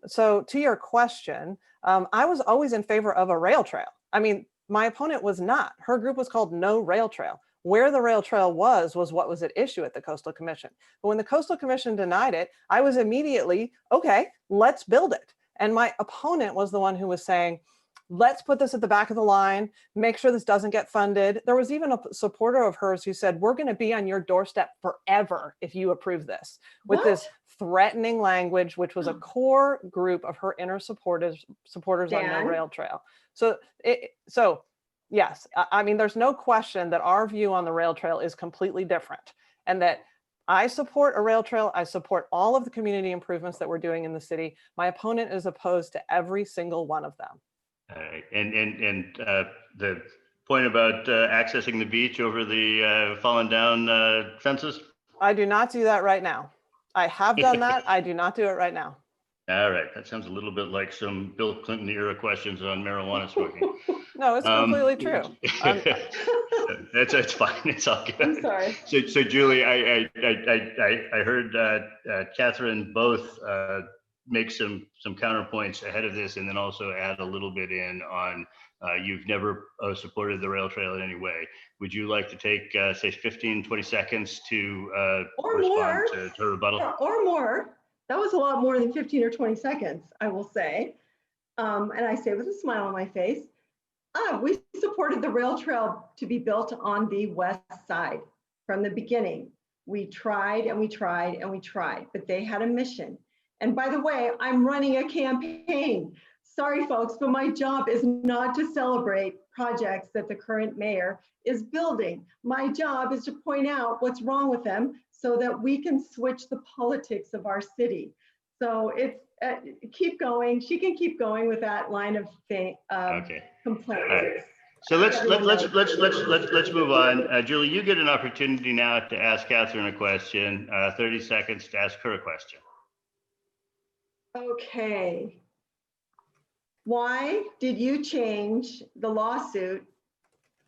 So to your question, I was always in favor of a rail trail. I mean, my opponent was not. Her group was called No Rail Trail. Where the rail trail was what was at issue at the Coastal Commission. But when the Coastal Commission denied it, I was immediately, okay, let's build it. And my opponent was the one who was saying, let's put this at the back of the line, make sure this doesn't get funded. There was even a supporter of hers who said, we're going to be on your doorstep forever if you approve this, with this threatening language, which was a core group of her inner supporters on No Rail Trail. So yes, I mean, there's no question that our view on the rail trail is completely different, and that I support a rail trail. I support all of the community improvements that we're doing in the city. My opponent is opposed to every single one of them. All right. And the point about accessing the beach over the fallen down fences? I do not do that right now. I have done that. I do not do it right now. All right. That sounds a little bit like some Bill Clinton era questions on marijuana smoking. No, it's completely true. It's fine. It's all good. I'm sorry. So Julie, I heard Catherine both make some counterpoints ahead of this, and then also add a little bit in on you've never supported the rail trail in any way. Would you like to take say 15, 20 seconds to respond to her rebuttal? Or more. That was a lot more than 15 or 20 seconds, I will say. And I say with a smile on my face. We supported the rail trail to be built on the west side from the beginning. We tried and we tried and we tried, but they had a mission. And by the way, I'm running a campaign. Sorry, folks, but my job is not to celebrate projects that the current mayor is building. My job is to point out what's wrong with them so that we can switch the politics of our city. So it's keep going. She can keep going with that line of complaints. Right. So let's move on. Julie, you get an opportunity now to ask Catherine a question. 30 seconds to ask her a question. Okay. Why did you change the lawsuit,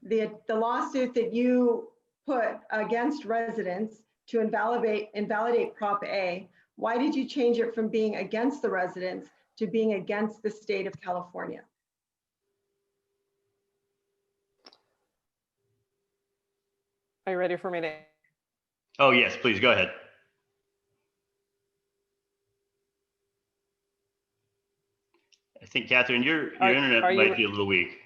the lawsuit that you put against residents to invalidate Prop A? Why did you change it from being against the residents to being against the state of California? Are you ready for me to? Oh, yes, please go ahead. I think, Catherine, your Are internet you- might be a little weak.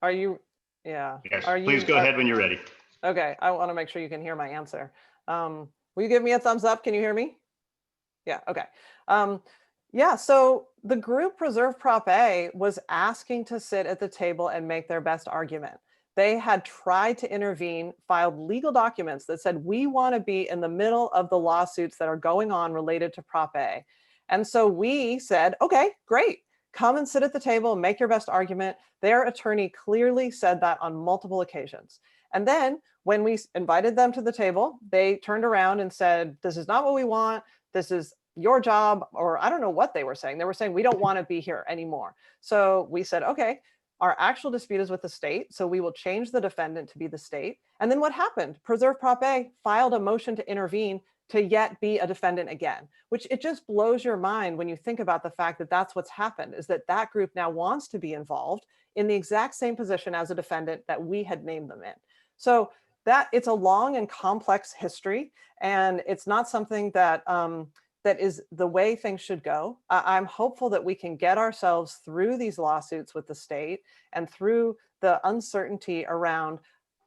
Are you, yeah. Yes, Are please you- go are- ahead when you're ready. Okay, I want to make sure you can hear my answer. Will you give me a thumbs up? Can you hear me? Yeah, okay. Yeah, so the group Preserve Prop A was asking to sit at the table and make their best argument. They had tried to intervene, filed legal documents that said, we want to be in the middle of the lawsuits that are going on related to Prop A. And so we said, okay, great. Come and sit at the table and make your best argument. Their attorney clearly said that on multiple occasions. And then when we invited them to the table, they turned around and said, this is not what we want. This is your job, or I don't know what they were saying. They were saying, we don't want to be here anymore. So we said, okay, our actual dispute is with the state. So we will change the defendant to be the state. And then what happened? Preserve Prop A filed a motion to intervene to yet be a defendant again, which it just blows your mind when you think about the fact that that's what's happened, is that that group now wants to be involved in the exact same position as a defendant that we had named them in. So that it's a long and complex history, and it's not something that that is the way things should go. I'm hopeful that we can get ourselves through these lawsuits with the state and through the uncertainty around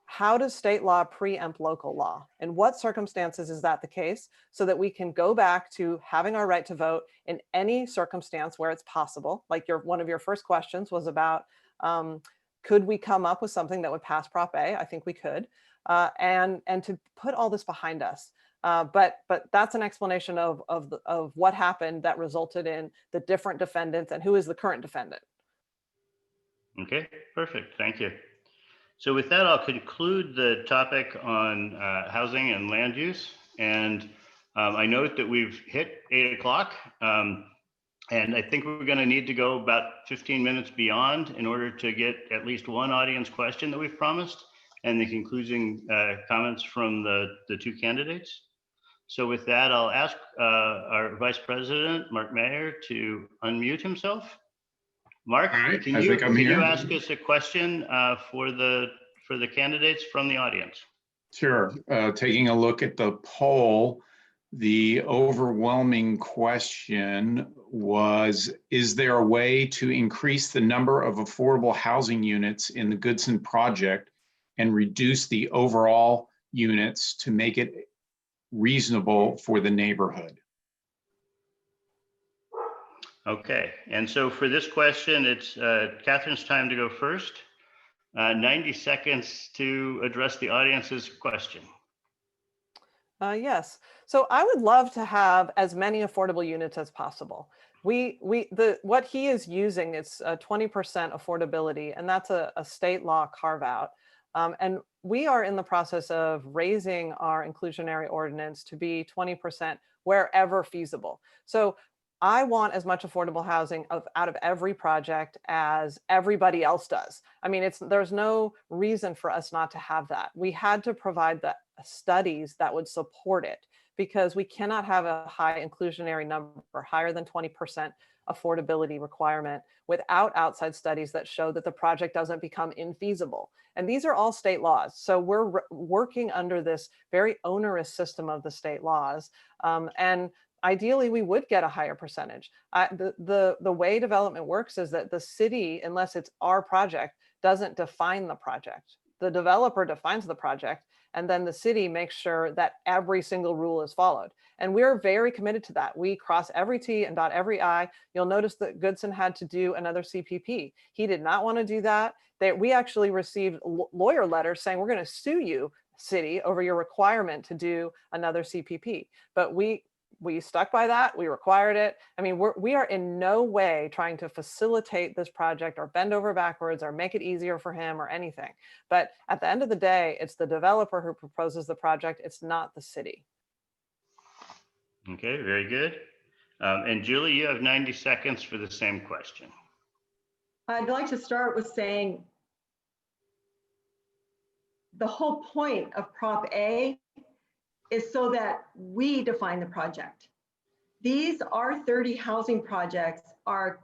how does state law preempt local law? In what circumstances is that the case? So that we can go back to having our right to vote in any circumstance where it's possible. Like one of your first questions was about, could we come up with something that would pass Prop A? I think we could. And to put all this behind us. But that's an explanation of what happened that resulted in the different defendants and who is the current defendant. Okay, perfect. Thank you. So with that, I'll conclude the topic on housing and land use. And I note that we've hit 8 o'clock. And I think we're going to need to go about 15 minutes beyond in order to get at least one audience question that we've promised and the concluding comments from the two candidates. So with that, I'll ask our Vice President, Mark Mayer, to unmute himself. Mark, All right, can I you think I'm here. ask us a question for the candidates from the audience? Sure. Taking a look at the poll, the overwhelming question was, is there a way to increase the number of affordable housing units in the Goodson project and reduce the overall units to make it reasonable for the neighborhood? Okay, and so for this question, it's Catherine's time to go first. 90 seconds to address the audience's question. Yes, so I would love to have as many affordable units as possible. What he is using is 20% affordability, and that's a state law carve out. And we are in the process of raising our inclusionary ordinance to be 20% wherever feasible. So I want as much affordable housing out of every project as everybody else does. I mean, there's no reason for us not to have that. We had to provide the studies that would support it, because we cannot have a high inclusionary number, higher than 20% affordability requirement, without outside studies that show that the project doesn't become infeasible. And these are all state laws. So we're working under this very onerous system of the state laws. And ideally, we would get a higher percentage. The way development works is that the city, unless it's our project, doesn't define the project. The developer defines the project, and then the city makes sure that every single rule is followed. And we're very committed to that. We cross every T and dot every I. You'll notice that Goodson had to do another CPP. He did not want to do that. We actually received lawyer letters saying, we're going to sue you, city, over your requirement to do another CPP. But we stuck by that. We required it. I mean, we are in no way trying to facilitate this project or bend over backwards or make it easier for him or anything. But at the end of the day, it's the developer who proposes the project. It's not the city. Okay, very good. And Julie, you have 90 seconds for the same question. I'd like to start with saying the whole point of Prop A is so that we define the project. These R30 housing projects are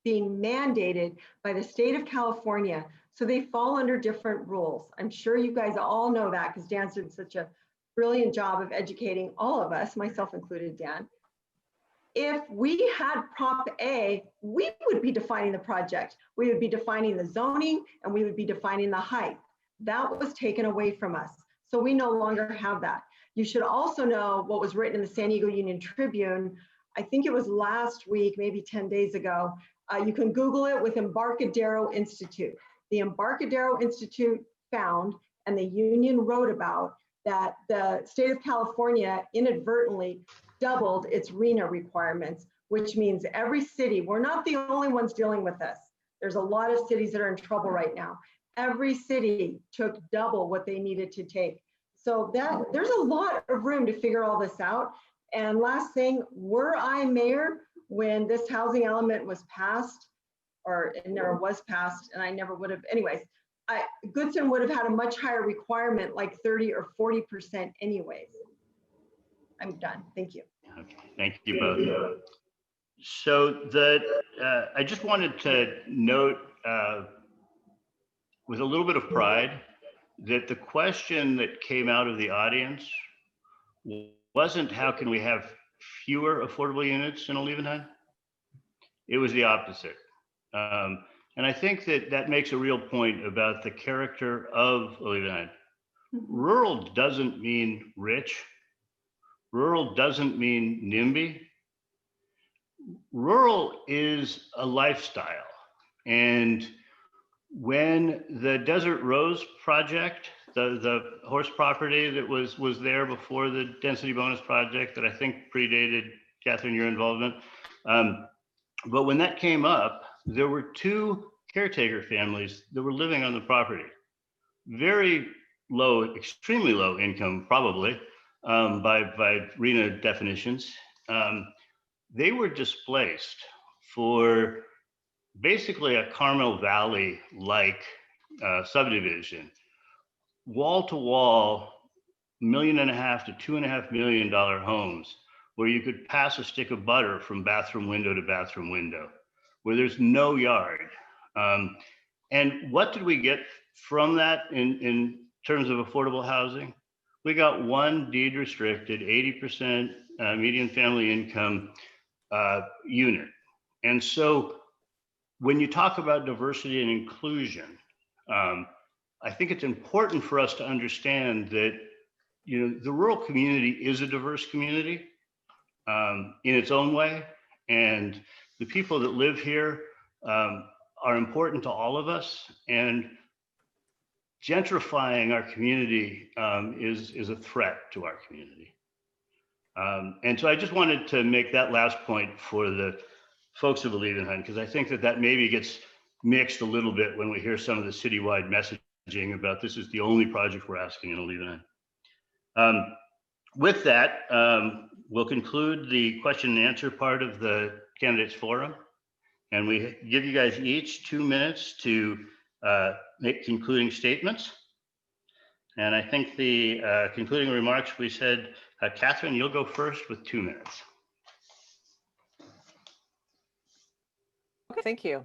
being mandated by the state of California, so they fall under different rules. I'm sure you guys all know that because Dan's did such a brilliant job of educating all of us, myself included, Dan. If we had Prop A, we would be defining the project. We would be defining the zoning and we would be defining the height. That was taken away from us. So we no longer have that. You should also know what was written in the San Diego Union Tribune. I think it was last week, maybe 10 days ago. You can Google it with Embarcadero Institute. The Embarcadero Institute found, and the union wrote about, that the state of California inadvertently doubled its RENA requirements, which means every city, we're not the only ones dealing with this. There's a lot of cities that are in trouble right now. Every city took double what they needed to take. So that there's a lot of room to figure all this out. And last thing, were I mayor when this housing element was passed, or it never was passed, and I never would have, anyways, Goodson would have had a much higher requirement, like 30 or 40% anyways. I'm done. Thank you. Okay, thank you both. So I just wanted to note with a little bit of pride that the question that came out of the audience wasn't how can we have fewer affordable units in Olivenheim? It was the opposite. And I think that makes a real point about the character of Olivenheim. Rural doesn't mean rich. Rural doesn't mean NIMBY. Rural is a lifestyle. And when the Desert Rose project, the horse property that was there before the density bonus project that I think predated, Catherine, your involvement. But when that came up, there were two caretaker families that were living on the property. Very low, extremely low income, probably, by RENA definitions. They were displaced for basically a Carmel Valley-like subdivision, wall to wall, $1.5 million to $2.5 million homes, where you could pass a stick of butter from bathroom window to bathroom window, where there's no yard. And what did we get from that in terms of affordable housing? We got one deed restricted, 80% median family income unit. And so when you talk about diversity and inclusion, I think it's important for us to understand that, you know, the rural community is a diverse community in its own way. And the people that live here are important to all of us. And gentrifying our community is a threat to our community. And so I just wanted to make that last point for the folks of Olivenheim, because I think that maybe gets mixed a little bit when we hear some of the citywide messaging about this is the only project we're asking in Olivenheim. With that, we'll conclude the question and answer part of the candidates forum. And we give you guys each 2 minutes to make concluding statements. And I think the concluding remarks, we said, Catherine, you'll go first with 2 minutes. Okay, thank you.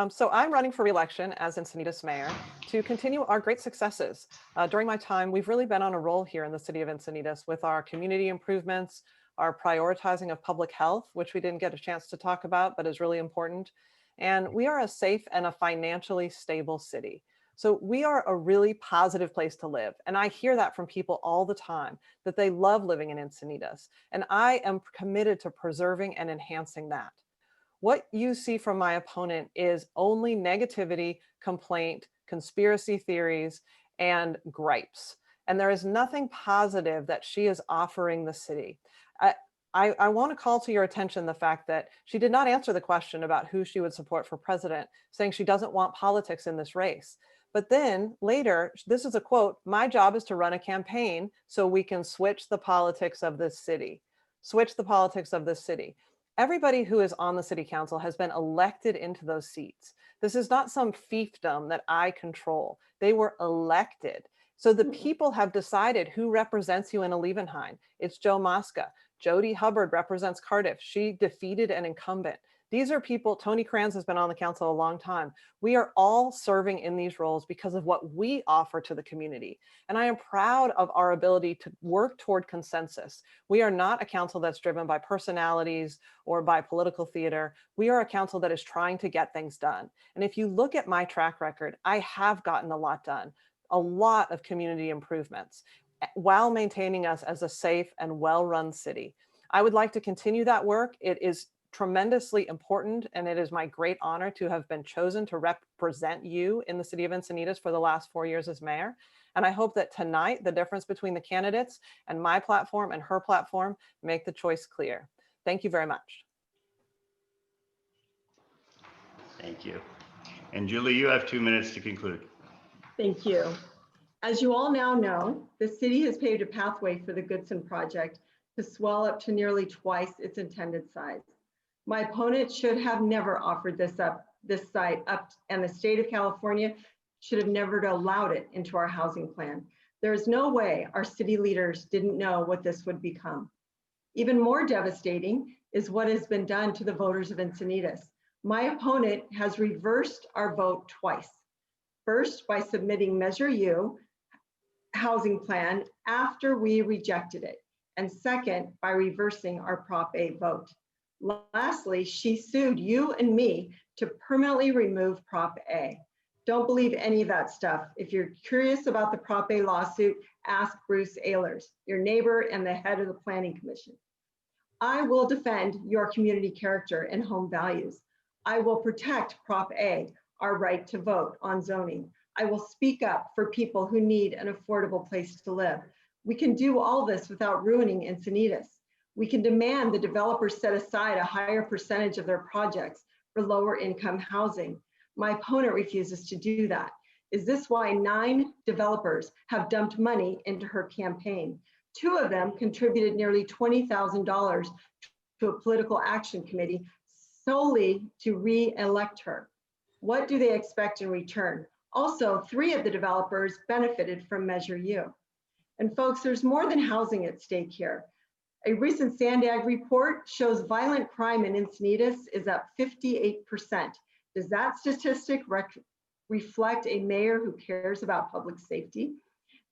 So I'm running for re-election as Encinitas mayor to continue our great successes. During my time, we've really been on a roll here in the city of Encinitas with our community improvements, our prioritizing of public health, which we didn't get a chance to talk about, but is really important. And we are a safe and a financially stable city. So we are a really positive place to live. And I hear that from people all the time, that they love living in Encinitas. And I am committed to preserving and enhancing that. What you see from my opponent is only negativity, complaint, conspiracy theories, and gripes. And there is nothing positive that she is offering the city. I want to call to your attention the fact that she did not answer the question about who she would support for president, saying she doesn't want politics in this race. But then later, this is a quote, "My job is to run a campaign so we can switch the politics of this city." Switch the politics of this city. Everybody who is on the city council has been elected into those seats. This is not some fiefdom that I control. They were elected. So the people have decided who represents you in Olivenheim. It's Joe Mosca. Jody Hubbard represents Cardiff. She defeated an incumbent. These are people, Tony Kranz has been on the council a long time. We are all serving in these roles because of what we offer to the community. And I am proud of our ability to work toward consensus. We are not a council that's driven by personalities or by political theater. We are a council that is trying to get things done. And if you look at my track record, I have gotten a lot done, a lot of community improvements, while maintaining us as a safe and well-run city. I would like to continue that work. It is tremendously important, and it is my great honor to have been chosen to represent you in the city of Encinitas for the last 4 years as mayor. And I hope that tonight, the difference between the candidates and my platform and her platform make the choice clear. Thank you very much. Thank you. And Julie, you have 2 minutes to conclude. Thank you. As you all now know, the city has paved a pathway for the Goodson project to swell up to nearly twice its intended size. My opponent should have never offered this site up, and the state of California should have never allowed it into our housing plan. There is no way our city leaders didn't know what this would become. Even more devastating is what has been done to the voters of Encinitas. My opponent has reversed our vote twice. First, by submitting Measure U housing plan after we rejected it. And second, by reversing our Prop A vote. Lastly, she sued you and me to permanently remove Prop A. Don't believe any of that stuff. If you're curious about the Prop A lawsuit, ask Bruce Ehlers, your neighbor and the head of the Planning Commission. I will defend your community character and home values. I will protect Prop A, our right to vote on zoning. I will speak up for people who need an affordable place to live. We can do all this without ruining Encinitas. We can demand the developers set aside a higher percentage of their projects for lower income housing. My opponent refuses to do that. Is this why 9 developers have dumped money into her campaign? 2 of them contributed nearly $20,000 to a political action committee solely to re-elect her. What do they expect in return? Also, 3 of the developers benefited from Measure U. And folks, there's more than housing at stake here. A recent Sandag report shows violent crime in Encinitas is up 58%. Does that statistic reflect a mayor who cares about public safety?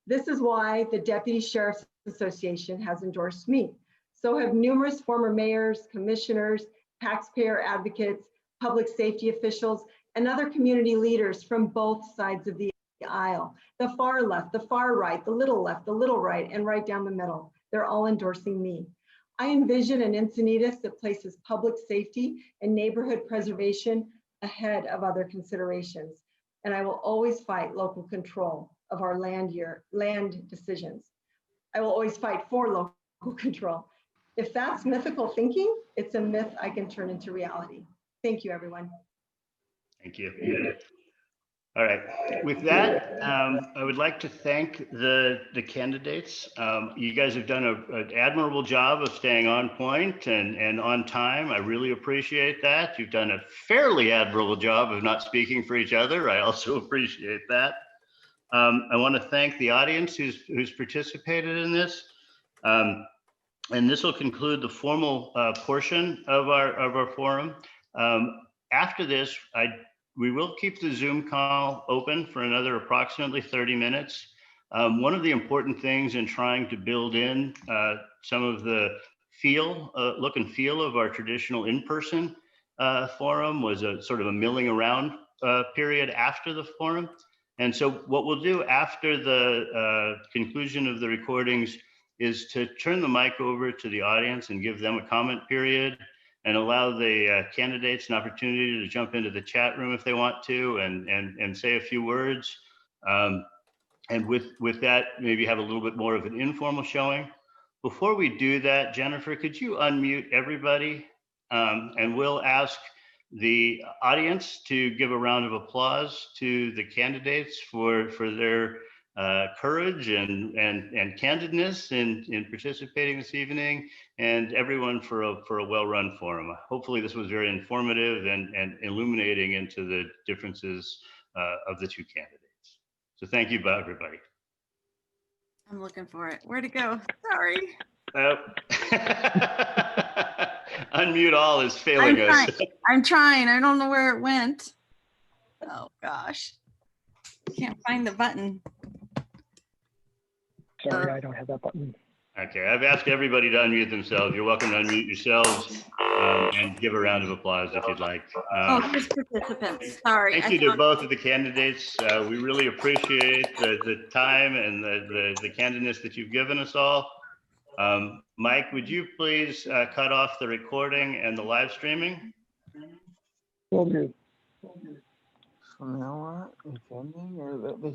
This is why the Deputy Sheriff's Association has endorsed me. So have numerous former mayors, commissioners, taxpayer advocates, public safety officials, and other community leaders from both sides of the aisle. The far left, the far right, the little left, the little right, and right down the middle. They're all endorsing me. I envision an Encinitas that places public safety and neighborhood preservation ahead of other considerations. And I will always fight local control of our land decisions. I will always fight for local control. If that's mythical thinking, it's a myth I can turn into reality. Thank you, everyone. Thank you. All right. With that, I would like to thank the candidates. You guys have done an admirable job of staying on point and on time. I really appreciate that. You've done a fairly admirable job of not speaking for each other. I also appreciate that. I want to thank the audience who's participated in this. And this will conclude the formal portion of our forum. After this, we will keep the Zoom call open for another approximately 30 minutes. One of the important things in trying to build in some of the look and feel of our traditional in-person forum was a sort of a milling around period after the forum. And so what we'll do after the conclusion of the recordings is to turn the mic over to the audience and give them a comment period, and allow the candidates an opportunity to jump into the chat room if they want to and say a few words. And with that, maybe have a little bit more of an informal showing. Before we do that, Jennifer, could you unmute everybody? And we'll ask the audience to give a round of applause to the candidates for their courage and candidness in participating this evening, and everyone for a well-run forum. Hopefully this was very informative and illuminating into the differences of the 2 candidates. So thank you, everybody. I'm looking for it. Where'd it go? Sorry. Unmute all is failing us. I'm trying. I don't know where it went. Oh, gosh. Can't find the button. Sorry, I don't have that button. Okay, I've asked everybody to unmute themselves. You're welcome to unmute yourselves and give a round of applause if you'd like. Oh, just participants. Sorry. Thank you to both of the candidates. We really appreciate the time and the candidness that you've given us all. Mike, would you please cut off the recording and the live streaming? Will do. So now what? It's ending or that they